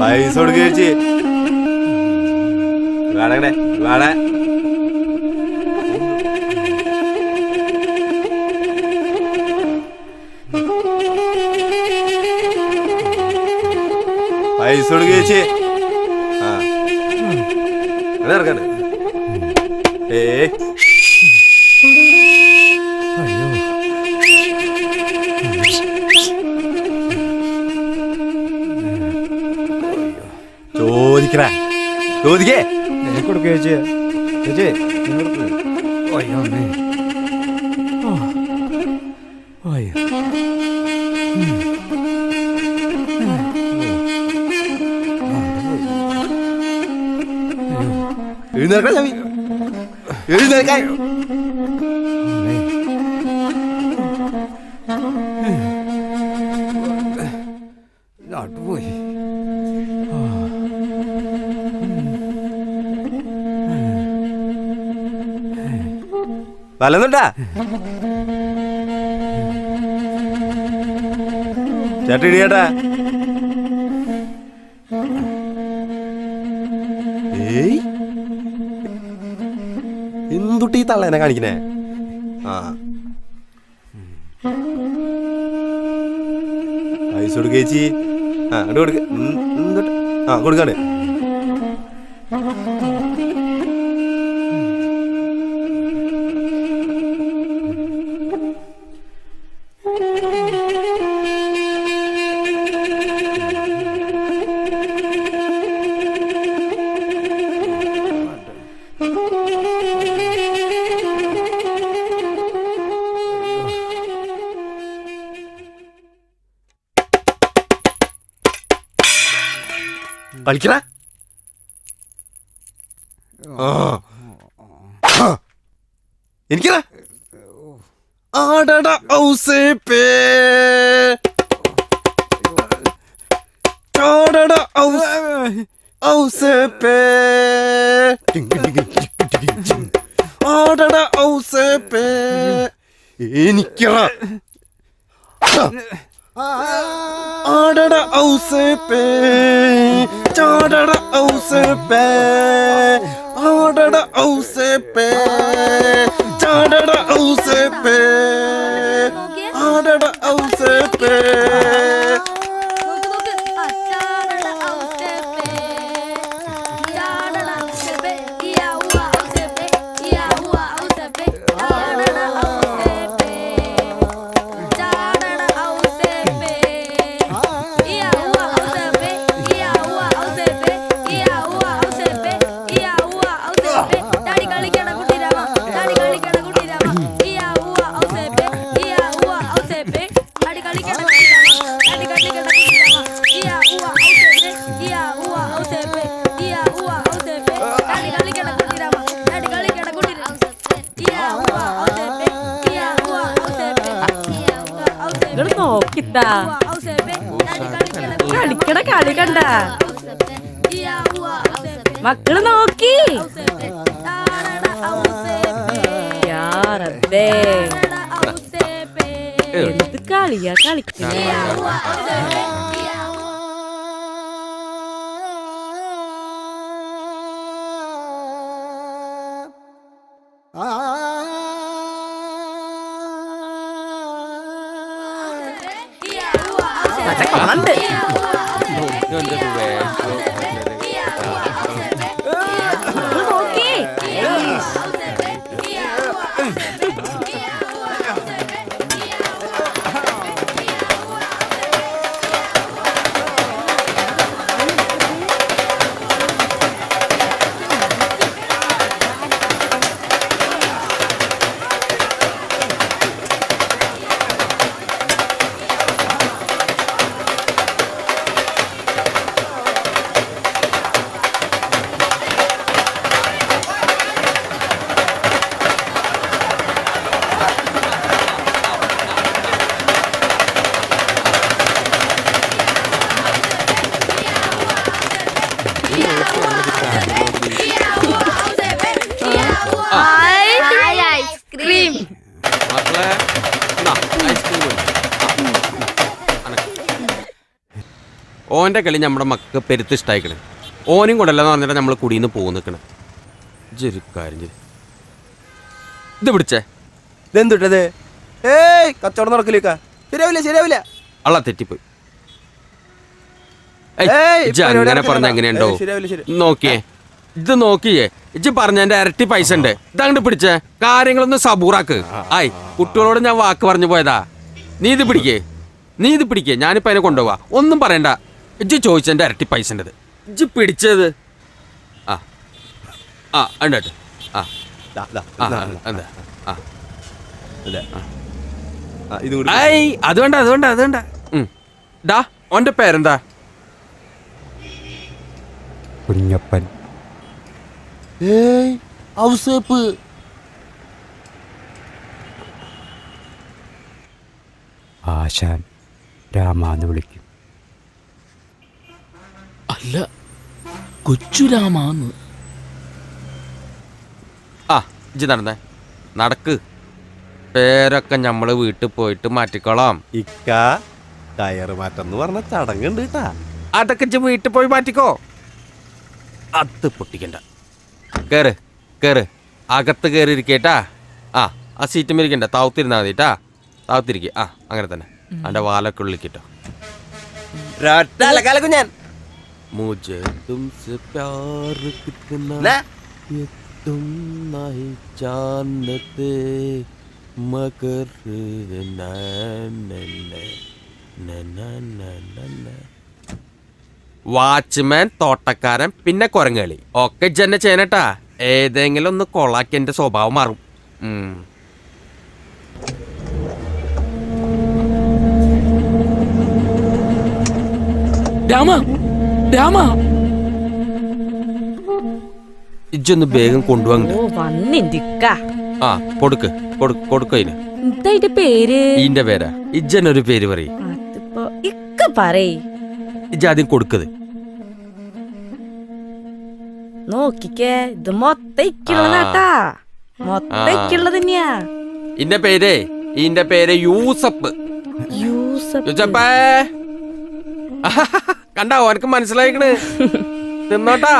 S13: പൈസ കൊടുക്ക ചേച്ചി വേണേ വേണേ പൈസ കൊടുക്ക ചേച്ചി ഇറക്കണ്ട് ചോദിക്കണേ ചോദിക്കേ കൊടുക്ക ചേച്ചി ചേച്ചി
S17: എഴുന്നേൽക്കാൻ ചവി എഴുന്നേൽക്കാൻ പോയി വലന്നുണ്ടാ ചേട്ടാ ഇടിയേട്ടാ ഏയ് എന്തുട്ടി തള്ളേനെ കാണിക്കണേ ആ പൈസ കൊടുക്കേച്ചി ആ അങ്ങോട്ട് കൊടുക്ക ആ കൊടുക്കാണ് കളിക്കണ എനിക്കണ ആടട ഔസേ പേ ആടട ഔസേ പേ ആടട ഔസേ പേ എനിക്കണ ആടട ഔസേ പേ ചാടട ഔസേ പേ ആടട ഔസേ പേ ചാടട ഔസേ പേ ആടട ഔസേ പേ
S18: കളിക്കണ കളി കണ്ട മക്കള് നോക്കി എന്ത് കളിയാ കളിക്കണേ കാണണ്ട് നോക്കി
S19: ഓൻ്റെ കളി നമ്മുടെ മക്കൾക്ക് പെരുത്ത് ഇഷ്ടമായിക്കണേ. ഓനും കൊണ്ടല്ലെന്ന് പറഞ്ഞിട്ട് നമ്മൾ കുടിയിൽ പോകും നിൽക്കണേ. ഇതൊരു കാര്യം ഇത് പിടിച്ചേ.
S17: ഇതെന്തുട്ടത്? ഏയ് കച്ചവടം നടക്കില്ലേക്കാ. ശരിയാവില്ല ശരിയാവില്ല.
S19: അള്ള തെറ്റിപ്പോയി. അങ്ങനെ പറഞ്ഞ എങ്ങനെയുണ്ടോ നോക്കിയേ. ഇത് നോക്കിയേ. ഇജ്ജ് പറഞ്ഞതിന്റെ ഇരട്ടി പൈസ ഉണ്ട്. ഇതങ്ങോട്ട് പിടിച്ചേ. കാര്യങ്ങളൊന്നും സബൂറാക്ക്. ആയി കുട്ടികളോട് ഞാൻ വാക്ക് പറഞ്ഞു പോയതാ. നീ ഇത് പിടിക്കേ. ഞാനിപ്പോ അതിനെ കൊണ്ടുപോവാ. ഒന്നും പറയണ്ട. ഇജ്ജ് ചോദിച്ചതിന്റെ ഇരട്ടി പൈസ ഉണ്ട്. ഇജ്ജ് പിടിച്ചത് ഉണ്ടോ? അത് വേണ്ട. ഡാ ഓന്റെ പേരെന്താ?
S9: കുഞ്ഞപ്പൻ.
S17: ഏയ് ഔസേപ്പ്
S11: ആശാൻ രാമാന്ന് വിളിക്കും.
S7: അല്ല, കൊച്ചുരാമാന്ന്.
S19: ആ ഇജ്ജ് നടന്നേ, നടക്ക്. പേരൊക്കെ ഞമ്മള് വീട്ടിൽ പോയിട്ട് മാറ്റിക്കോളാം.
S17: ഇക്ക ടയർ മാറ്റം പറഞ്ഞ ചടങ്ങുണ്ട് കേട്ടാ.
S19: അതൊക്കെ ഇജ്ജ് വീട്ടിൽ പോയി മാറ്റിക്കോ. അത് പൊട്ടിക്കണ്ട. കേറ് കേറ്, അകത്ത് കയറി ഇരിക്കേട്ടാ. ആ സീറ്റും ഇരിക്കണ്ട, താവത്തിരുന്നാ മതിട്ടാ. താവത്തിരിക്കുക. അങ്ങനെ തന്നെ. അതിന്റെ വാലൊക്കെ ഉള്ളിക്കിട്ടോ.
S17: ഞാൻ
S19: मुझे तुमसे प्यार कितना ये तुम नहीं जानते मगर വാച്ച്മാൻ, തോട്ടക്കാരൻ, പിന്നെ കുരങ്ങുകളി ഒക്കെ ജന്നെ ചെയ്യണട്ടാ. ഏതെങ്കിലും ഒന്ന് കൊളാക്കി എന്റെ സ്വഭാവം മാറും.
S7: രാമ രാമ,
S19: ഇജ്ജൊന്ന് വേഗം കൊണ്ടുപോകണ്ട. കൊടുക്ക് കൊടുക്കതിന്.
S18: എന്താ പേര്?
S19: ഈന്റെ പേരാ. ഇജ്ജനൊരു പേര് പറയും. ഇജ്ജാദ്യം കൊടുക്കത്.
S18: നോക്കിക്കേ, ഇത് മൊത്തയ്ക്കുള്ളതാട്ടാ. മൊത്തയ്ക്കുള്ളത് തന്നെയാ.
S19: ഇന്റെ പേര് യൂസഫ്. യൂസപ്പേ, കണ്ടാ ഓനക്ക് മനസ്സിലായിക്കണ്. തിന്നോട്ടാ,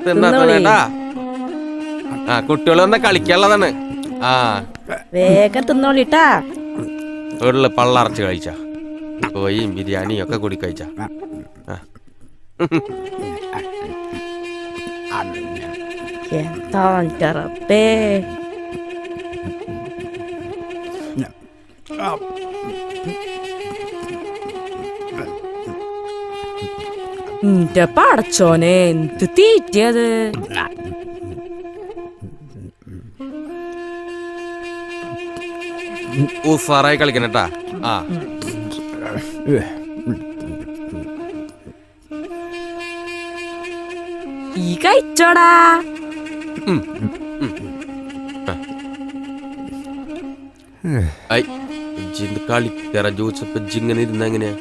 S19: തിന്നോട്ടാ. കുട്ടികൾ വന്ന കളിക്കാനുള്ളതാണ്.
S18: വേഗം തിന്നോളിട്ടാ.
S19: വീട്ടില് പള്ളറച്ച് കഴിച്ച കോയും ബിരിയാണിയും ഒക്കെ കൂടി കഴിച്ച.
S18: എന്താ റബ്ബേ, എന്റെ പടച്ചോനെ, എന്ത് തീറ്റത്.
S19: ഉസാറായി കളിക്കണട്ടാ.
S18: ഈ കഴിച്ചോടാ.
S19: കളിക്കറ ജോസഫ്, ഇങ്ങനെ ഇരുന്ന എങ്ങനെയാ?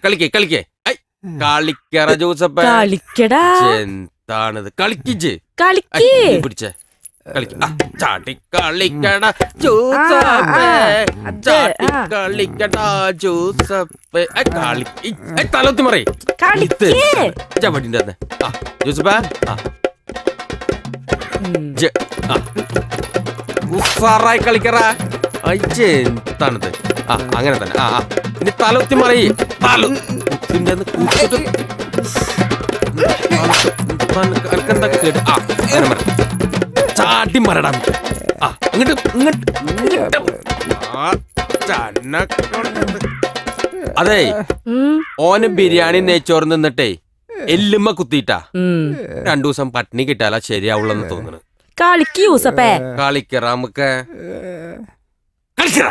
S19: കളിക്കേ കളിക്കറ ജോസഫ്.
S18: കളിക്കടാ.
S19: എന്താണിത്? കളിക്കിച്ച് പിടിച്ചേ. ചാട്ടി കളിക്കട ജോസഫ്, കളിക്കട ജോസഫ്. തലത്തി മറി ചവട്ടിന്റെ ജോസഫ്. ഉസാറായി കളിക്കറ. എന്താണിത്? അങ്ങനെ തന്നെ. ഇനി തലത്തി മറി. തലത്തിന്റെ ചാട്ടി മരടാ. അതെ, ഓന് ബിരിയാണി നെയ്ച്ചോറ് നിന്നിട്ടേ എല്ലുമ്മ കുത്തിയിട്ടാ. 2 ദിവസം പട്ടിണി കിട്ടാലാ ശരിയാവുള്ളെന്ന് തോന്നുന്നു.
S18: കളിക്കറ
S19: നമുക്ക് കളിക്കറ.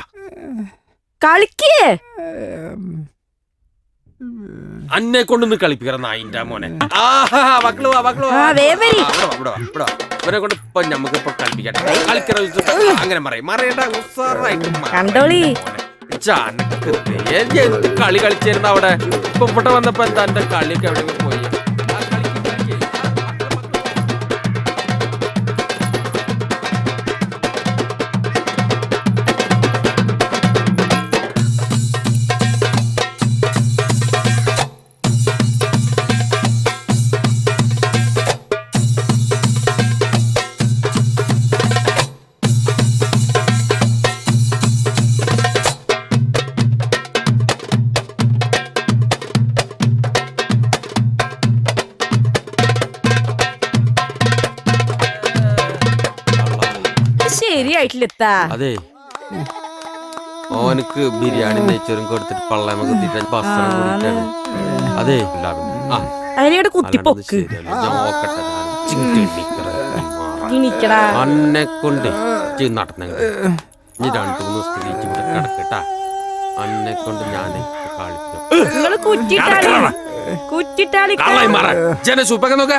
S19: അന്നെ കൊണ്ടൊന്ന് കളിപ്പിക്കറ നായിന്റെ മോനെ. ഇവനെ കൊണ്ട് ഇപ്പൊ നമുക്കിപ്പൊ കളിപ്പിക്കട്ടെ. കളിക്കറ അങ്ങനെ മറിയണ്ട. ഉസാറായിട്ട് കളി കളിച്ചിരുന്ന അവിടെ. ഇപ്പൊ ഇവിടെ വന്നപ്പോ എന്താ എന്റെ കളിയൊക്കെ എവിടെയെങ്കിലും പോയി. അതെ, ഓനക്ക് ബിരിയാണി നെയ്ച്ചോറും കൊടുത്തിട്ട് പള്ളമ കുത്തിട്ട് ഭക്ഷണം കൂടിയിട്ടാണ്. അതെ, അന്നെ കൊണ്ട് നടന്നെങ്കിൽ 2-3 ദിവസത്തേക്ക് ഇവിടെ കിടക്കട്ടാ. അന്നെ കൊണ്ട് ഞാൻ
S18: നിങ്ങള് കുറ്റിട്ടാളി കുറ്റിട്ടാളി
S19: കള്ളായി മാറാൻ ജനസൂപ്പൊക്കെ നോക്ക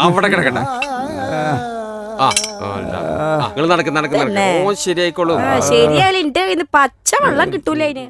S19: അവിടെ കിടക്കട്ടെ. നിങ്ങൾ നടക്കുന്ന ഓ ശരിയായിക്കോളൂ.
S18: ശരിയായാലും എന്റെ ഇന്ന് പച്ച വെള്ളം കിട്ടൂല അതിന്.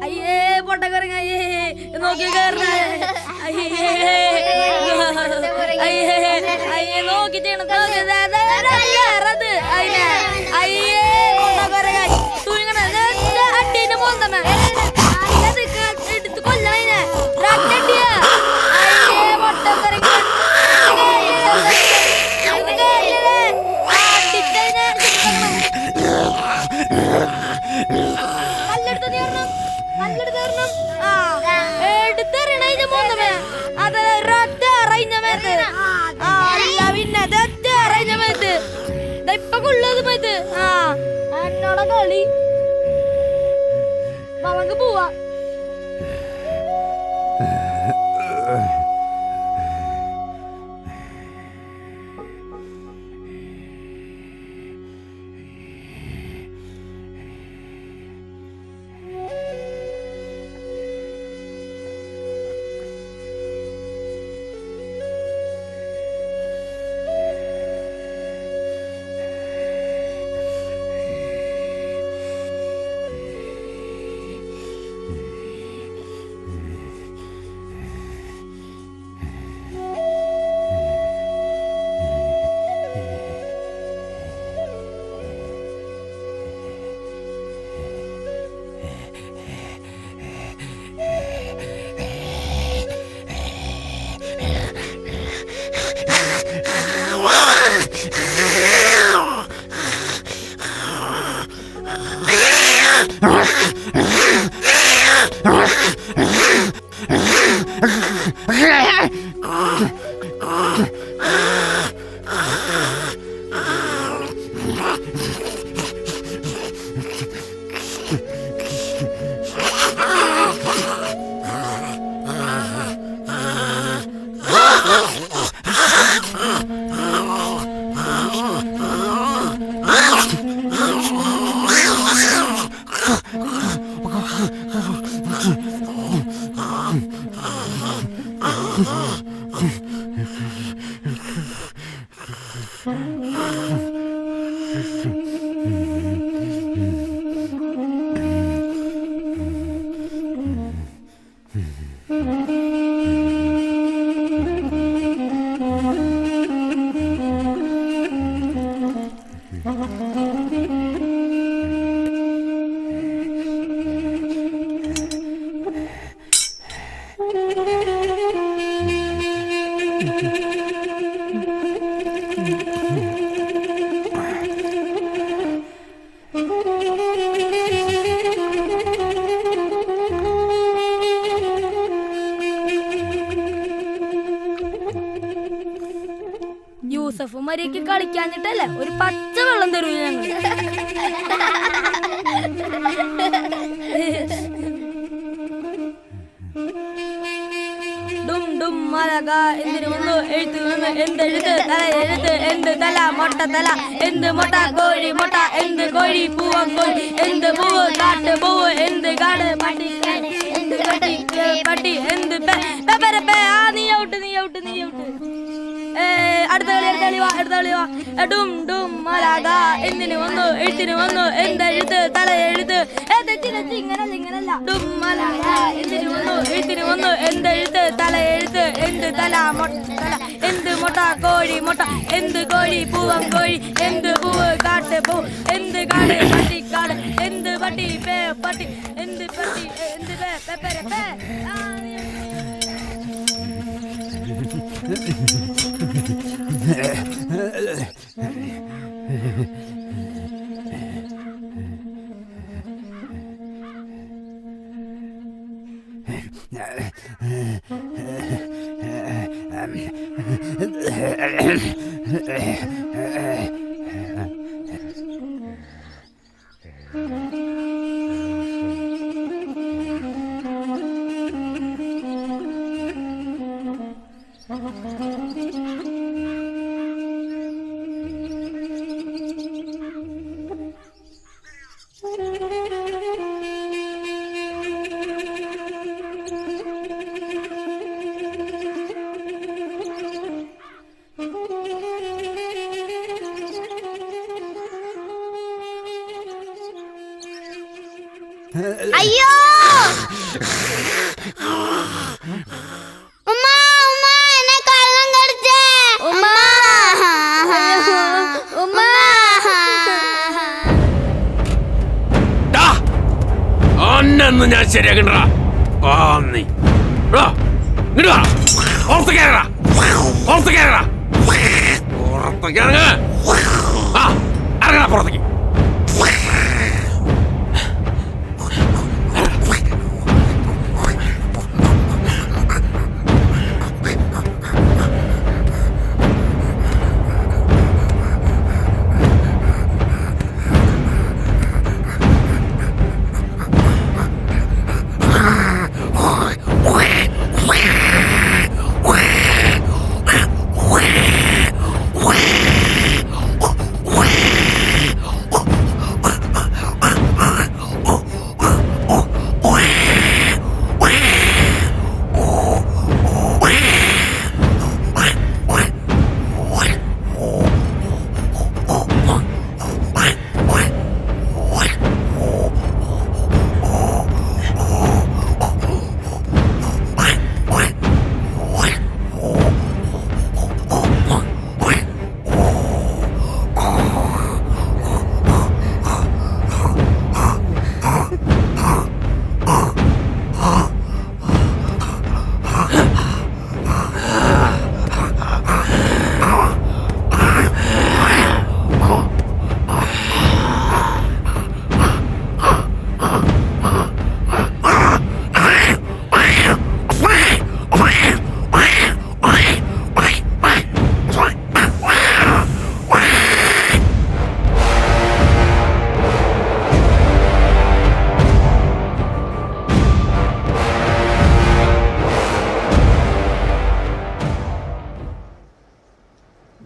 S15: അയ്യേ പൊട്ടക്കറങ്ങ അയ്യേ നോക്കി കയറണേ അയ്യേ അയ്യേ അയ്യേ നോക്കി ചെയ്യണത് അയ്യേ പൊട്ടക്കറങ്ങ തൂങ്ങണ അട്ടീന്റെ മോന്തമ്മ എടുത്ത് കൊല്ലണ രണ്ടടിയ അയ്യേ പൊട്ടക്കറങ്ങ എന്നോടെ കളി നമുക്ക് പോവാ. യൂസഫ് മരിക്ക് കളിക്കാഞ്ഞിട്ടല്ലേ ഒരു പച്ച വെള്ളം തരൂ ഞങ്ങൾ. ഡും ഡും മലക എന്തിനു വന്നു എഴുത്തു വന്ന് എന്തെഴുത്ത് തല എഴുത്ത് എന്ത് തല മൊട്ട തല എന്ത് മൊട്ട കോഴി മൊട്ട എന്ത് കോഴി പൂവൻ കോഴി എന്ത് പൂവ് കാട്ട് പൂവ് എന്ത് കാട് പട്ടി എന്ത് പട്ടി പട്ടി എന്ത് പെപ്പരപ്പേ. ആ നീ ഔട്ട് നീ ഔട്ട് നീ ഔട്ട്. അടുത്ത കളി വാ. ഡും ഡും മലക എന്തിനു വന്നു എഴുത്തിന് വന്നു എന്തെഴുത്ത് തല എഴുത്ത് ഇങ്ങനല്ല. ഡും മലക എന്തിനു വന്നു എഴുത്തിന് വന്നു എന്തെഴുത്ത് തല എഴുത്ത് എന്ത് തല മൊട്ട തല എന്ത് മൊട്ട കോഴി മൊട്ട എന്ത് കോഴി പൂവൻ കോഴി എന്ത് പൂവ് കാട്ട് പൂവ് എന്ത് കാട് പട്ടി കാട് എന്ത് പട്ടി പട്ടി എന്ത് പട്ടി എന്ത് പെപ്പരപ്പേ. അയ്യോ ഉമ്മ ഉമ്മ എന്നെ കള്ളം കടിച്ചേ ഉമ്മ ഉമ്മ.
S19: അന്നു ഞാൻ ശരിയാക്കണ്ടാ നീ പുറത്ത് കയറ പുറത്ത് കയറ പുറത്തേക്ക് ഇറങ്ങ ഇറങ്ങണ പുറത്തേക്ക്.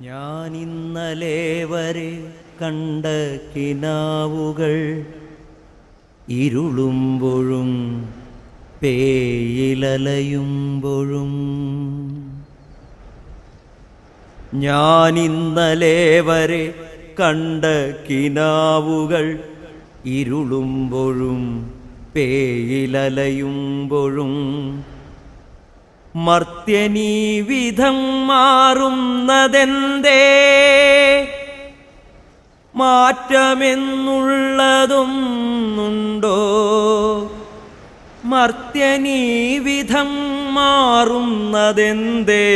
S10: ഞാനിന്നലെ വരെ കണ്ട കിനാവുകൾ ഇരുളുമ്പോഴും പേയിലലയുമ്പോഴും ഞാനിന്നലെ വരെ കണ്ട കിനാവുകൾ ഇരുളുമ്പോഴും പേയിലലയുമ്പോഴും മർത്യനീ വിധം മാറുന്നതെന്തേ മാറ്റമെന്നുള്ളതൊന്നുണ്ടോ മർത്യനീ വിധം മാറുന്നതെന്തേ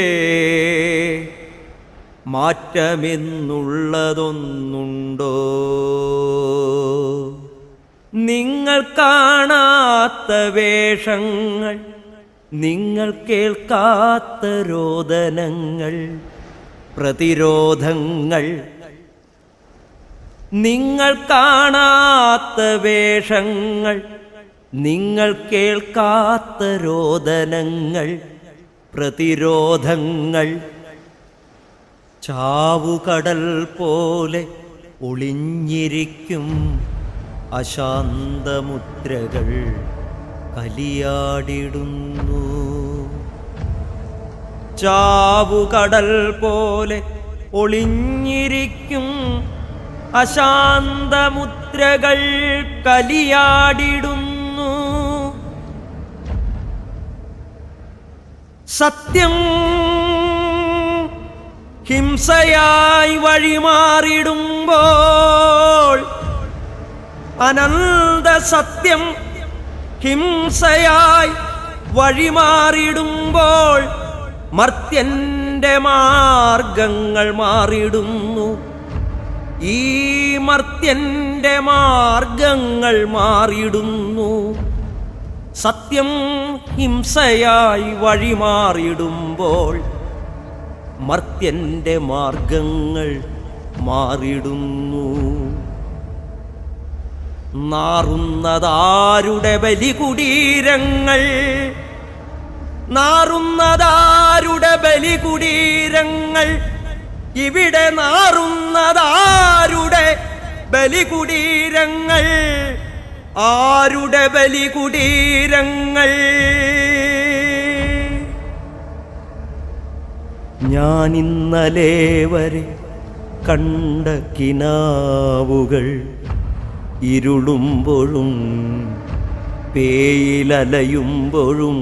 S10: മാറ്റമെന്നുള്ളതൊന്നുണ്ടോ നിങ്ങൾ കാണാത്ത വേഷങ്ങൾ നിങ്ങൾ കേൾക്കാത്ത രോദനങ്ങൾ പ്രതിരോധങ്ങൾ നിങ്ങൾ കാണാത്ത വേഷങ്ങൾ നിങ്ങൾ കേൾക്കാത്ത രോദനങ്ങൾ പ്രതിരോധങ്ങൾ ചാവുകടൽ പോലെ ഒളിഞ്ഞിരിക്കും അശാന്തമുദ്രകൾ കലിയാടിടുന്നു ചാവുകടൽ പോലെ ഒളിഞ്ഞിരിക്കും അശാന്തമുദ്രകൾ കലിയാടിടുന്നു സത്യം ഹിംസയായി വഴിമാറിടുമ്പോൾ അനന്ത സത്യം ഹിംസയായി വഴിമാറിടുമ്പോൾ മർത്യന്റെ മാർഗങ്ങൾ മാറിടുന്നു ഈ മർത്യന്റെ മാർഗങ്ങൾ മാറിടുന്നു സത്യം ഹിംസയായി വഴിമാറിടുമ്പോൾ മർത്യന്റെ മാർഗങ്ങൾ മാറിടുന്നു നാറുന്നതാരുടെ ബലികുടീരങ്ങൾ നാറുന്നതാരുടെ ബലികുടീരങ്ങൾ ഇവിടെ നാറുന്നതാരുടെ ബലികുടീരങ്ങൾ ആരുടെ ബലികുടീരങ്ങൾ ഞാനിന്നലെ വരെ കണ്ട കിനാവുകൾ ഇരുളുമ്പോഴും പേയിലലയുമ്പോഴും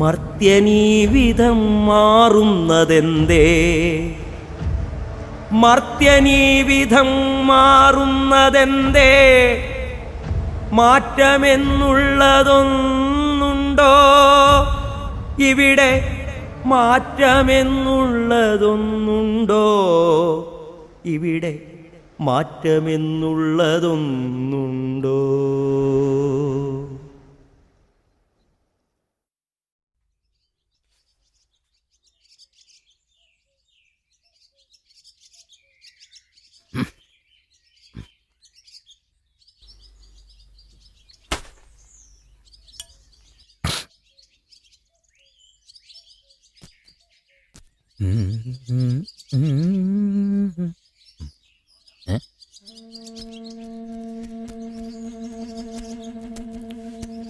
S10: മർത്യനീ വിധം മാറുന്നതെന്തേ മർത്യനീ വിധം മാറുന്നതെന്തേ മാറ്റമെന്നുള്ളതൊന്നുണ്ടോ ഇവിടെ മാറ്റമെന്നുള്ളതൊന്നുണ്ടോ ഇവിടെ മാറ്റമെന്നുള്ളതൊന്നുണ്ടോ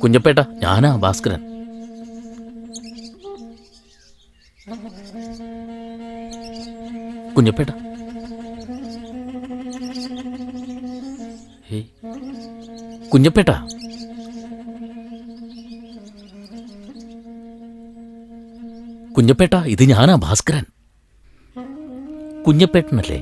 S7: കുഞ്ഞപ്പേട്ട ഞാനാ ഭാസ്കരൻ. കുഞ്ഞപ്പേട്ട കുഞ്ഞപ്പേട്ട കുഞ്ഞപ്പേട്ട ഇത് ഞാനാ ഭാസ്കരൻ. കുഞ്ഞപ്പേട്ടനല്ലേ?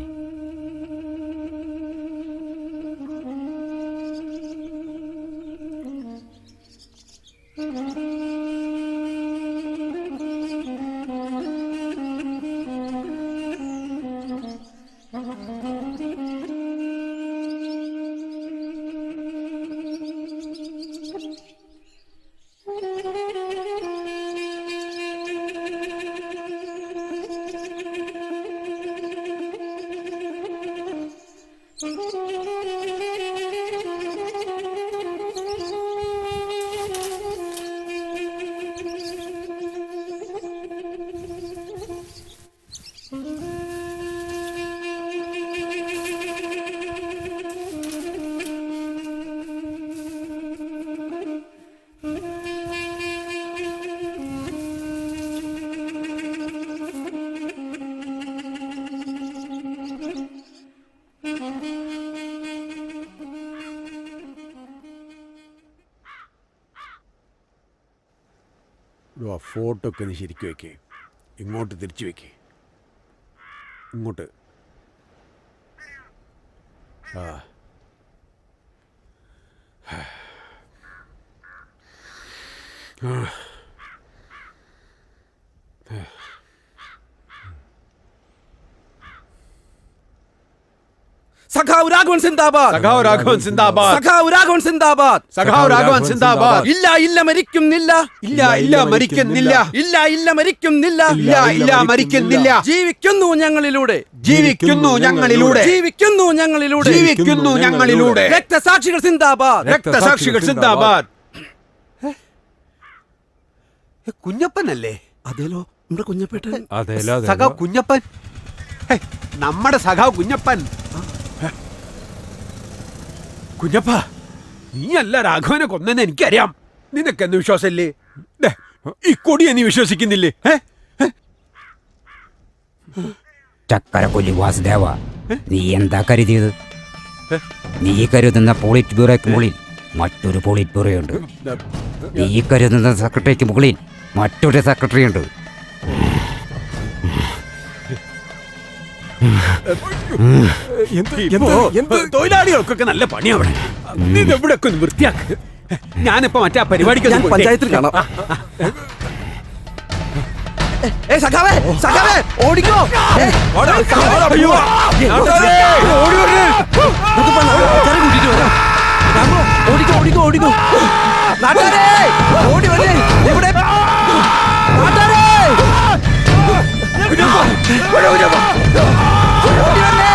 S11: ഫോട്ടോ ഒക്കെ ഒന്ന് ശരിക്കും വെക്കേ. ഇങ്ങോട്ട് തിരിച്ചു വെക്കേ. ഇങ്ങോട്ട്. ആ
S8: സഖാവ് രാഘവൻ സിന്ദാബാദ്.
S11: സഖാവ് രാഘവൻ സിന്ദാബാദ്.
S8: സഖാവ് രാഘവൻ സിന്ദാബാദ്.
S11: സഖാവ് രാഘവൻ സിന്ദാബാദ്.
S8: ഇല്ല ഇല്ല മരിക്കുന്നില്ല.
S11: ഇല്ല ഇല്ല മരിക്കുന്നില്ല.
S8: ഇല്ല ഇല്ല മരിക്കുന്നില്ല.
S11: ഇല്ല ഇല്ല മരിക്കുന്നില്ല.
S8: ജീവിക്കുന്നു ഞങ്ങളിലൂടെ.
S11: ജീവിക്കുന്നു ഞങ്ങളിലൂടെ.
S8: ജീവിക്കുന്നു ഞങ്ങളിലൂടെ.
S11: ജീവിക്കുന്നു ഞങ്ങളിലൂടെ.
S8: രക്തസാക്ഷികൾ സിന്ദാബാദ്.
S11: രക്തസാക്ഷികൾ സിന്ദാബാദ്. കുഞ്ഞപ്പനല്ലേ?
S8: അതേലോ നമ്മുടെ കുഞ്ഞപ്പേട്ടൻ.
S11: സഖാവ് കുഞ്ഞപ്പൻ. നമ്മുടെ സഖാവ് കുഞ്ഞപ്പൻ. കുഞ്ഞപ്പ, നീയല്ല രാഘവനെ കൊന്നെന്ന് എനിക്കറിയാം. നിനക്കെന്ന് വിശ്വാസമില്ലേ? ഈ കൊടിയെ നീ വിശ്വസിക്കുന്നില്ലേ?
S5: ചക്കരക്കൊല്ലി വാസുദേവ, നീ എന്താ കരുതിയത്? നീ കരുതുന്ന പോളിറ്റ് ബ്യൂറോയ്ക്ക് മുകളിൽ മറ്റൊരു പോളിറ്റ് ബ്യൂറോയുണ്ട്. നീ കരുതുന്ന സെക്രട്ടറിക്ക് മുകളിൽ മറ്റൊരു സെക്രട്ടറി ഉണ്ട്.
S11: തൊഴിലാളികൾക്കൊക്കെ നല്ല പണി അവിടെ. നീ എവിടെയൊക്കെ ഒന്ന് വൃത്തിയാക്ക്. ഞാനിപ്പോ മറ്റേ പരിപാടിക്ക്
S8: പഞ്ചായത്തിൽ കാണാം. സഖാവേ, സഖാവേ, ഓടിക്കോ. ഓടിക്കോ ഓടിക്കോ ഓടിക്കോ. നാട്ടാരേ, ഓടി വന്നേ. ഇവിടെ നാട്ടാരേ, ഓടി വന്നേ.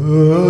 S20: ആ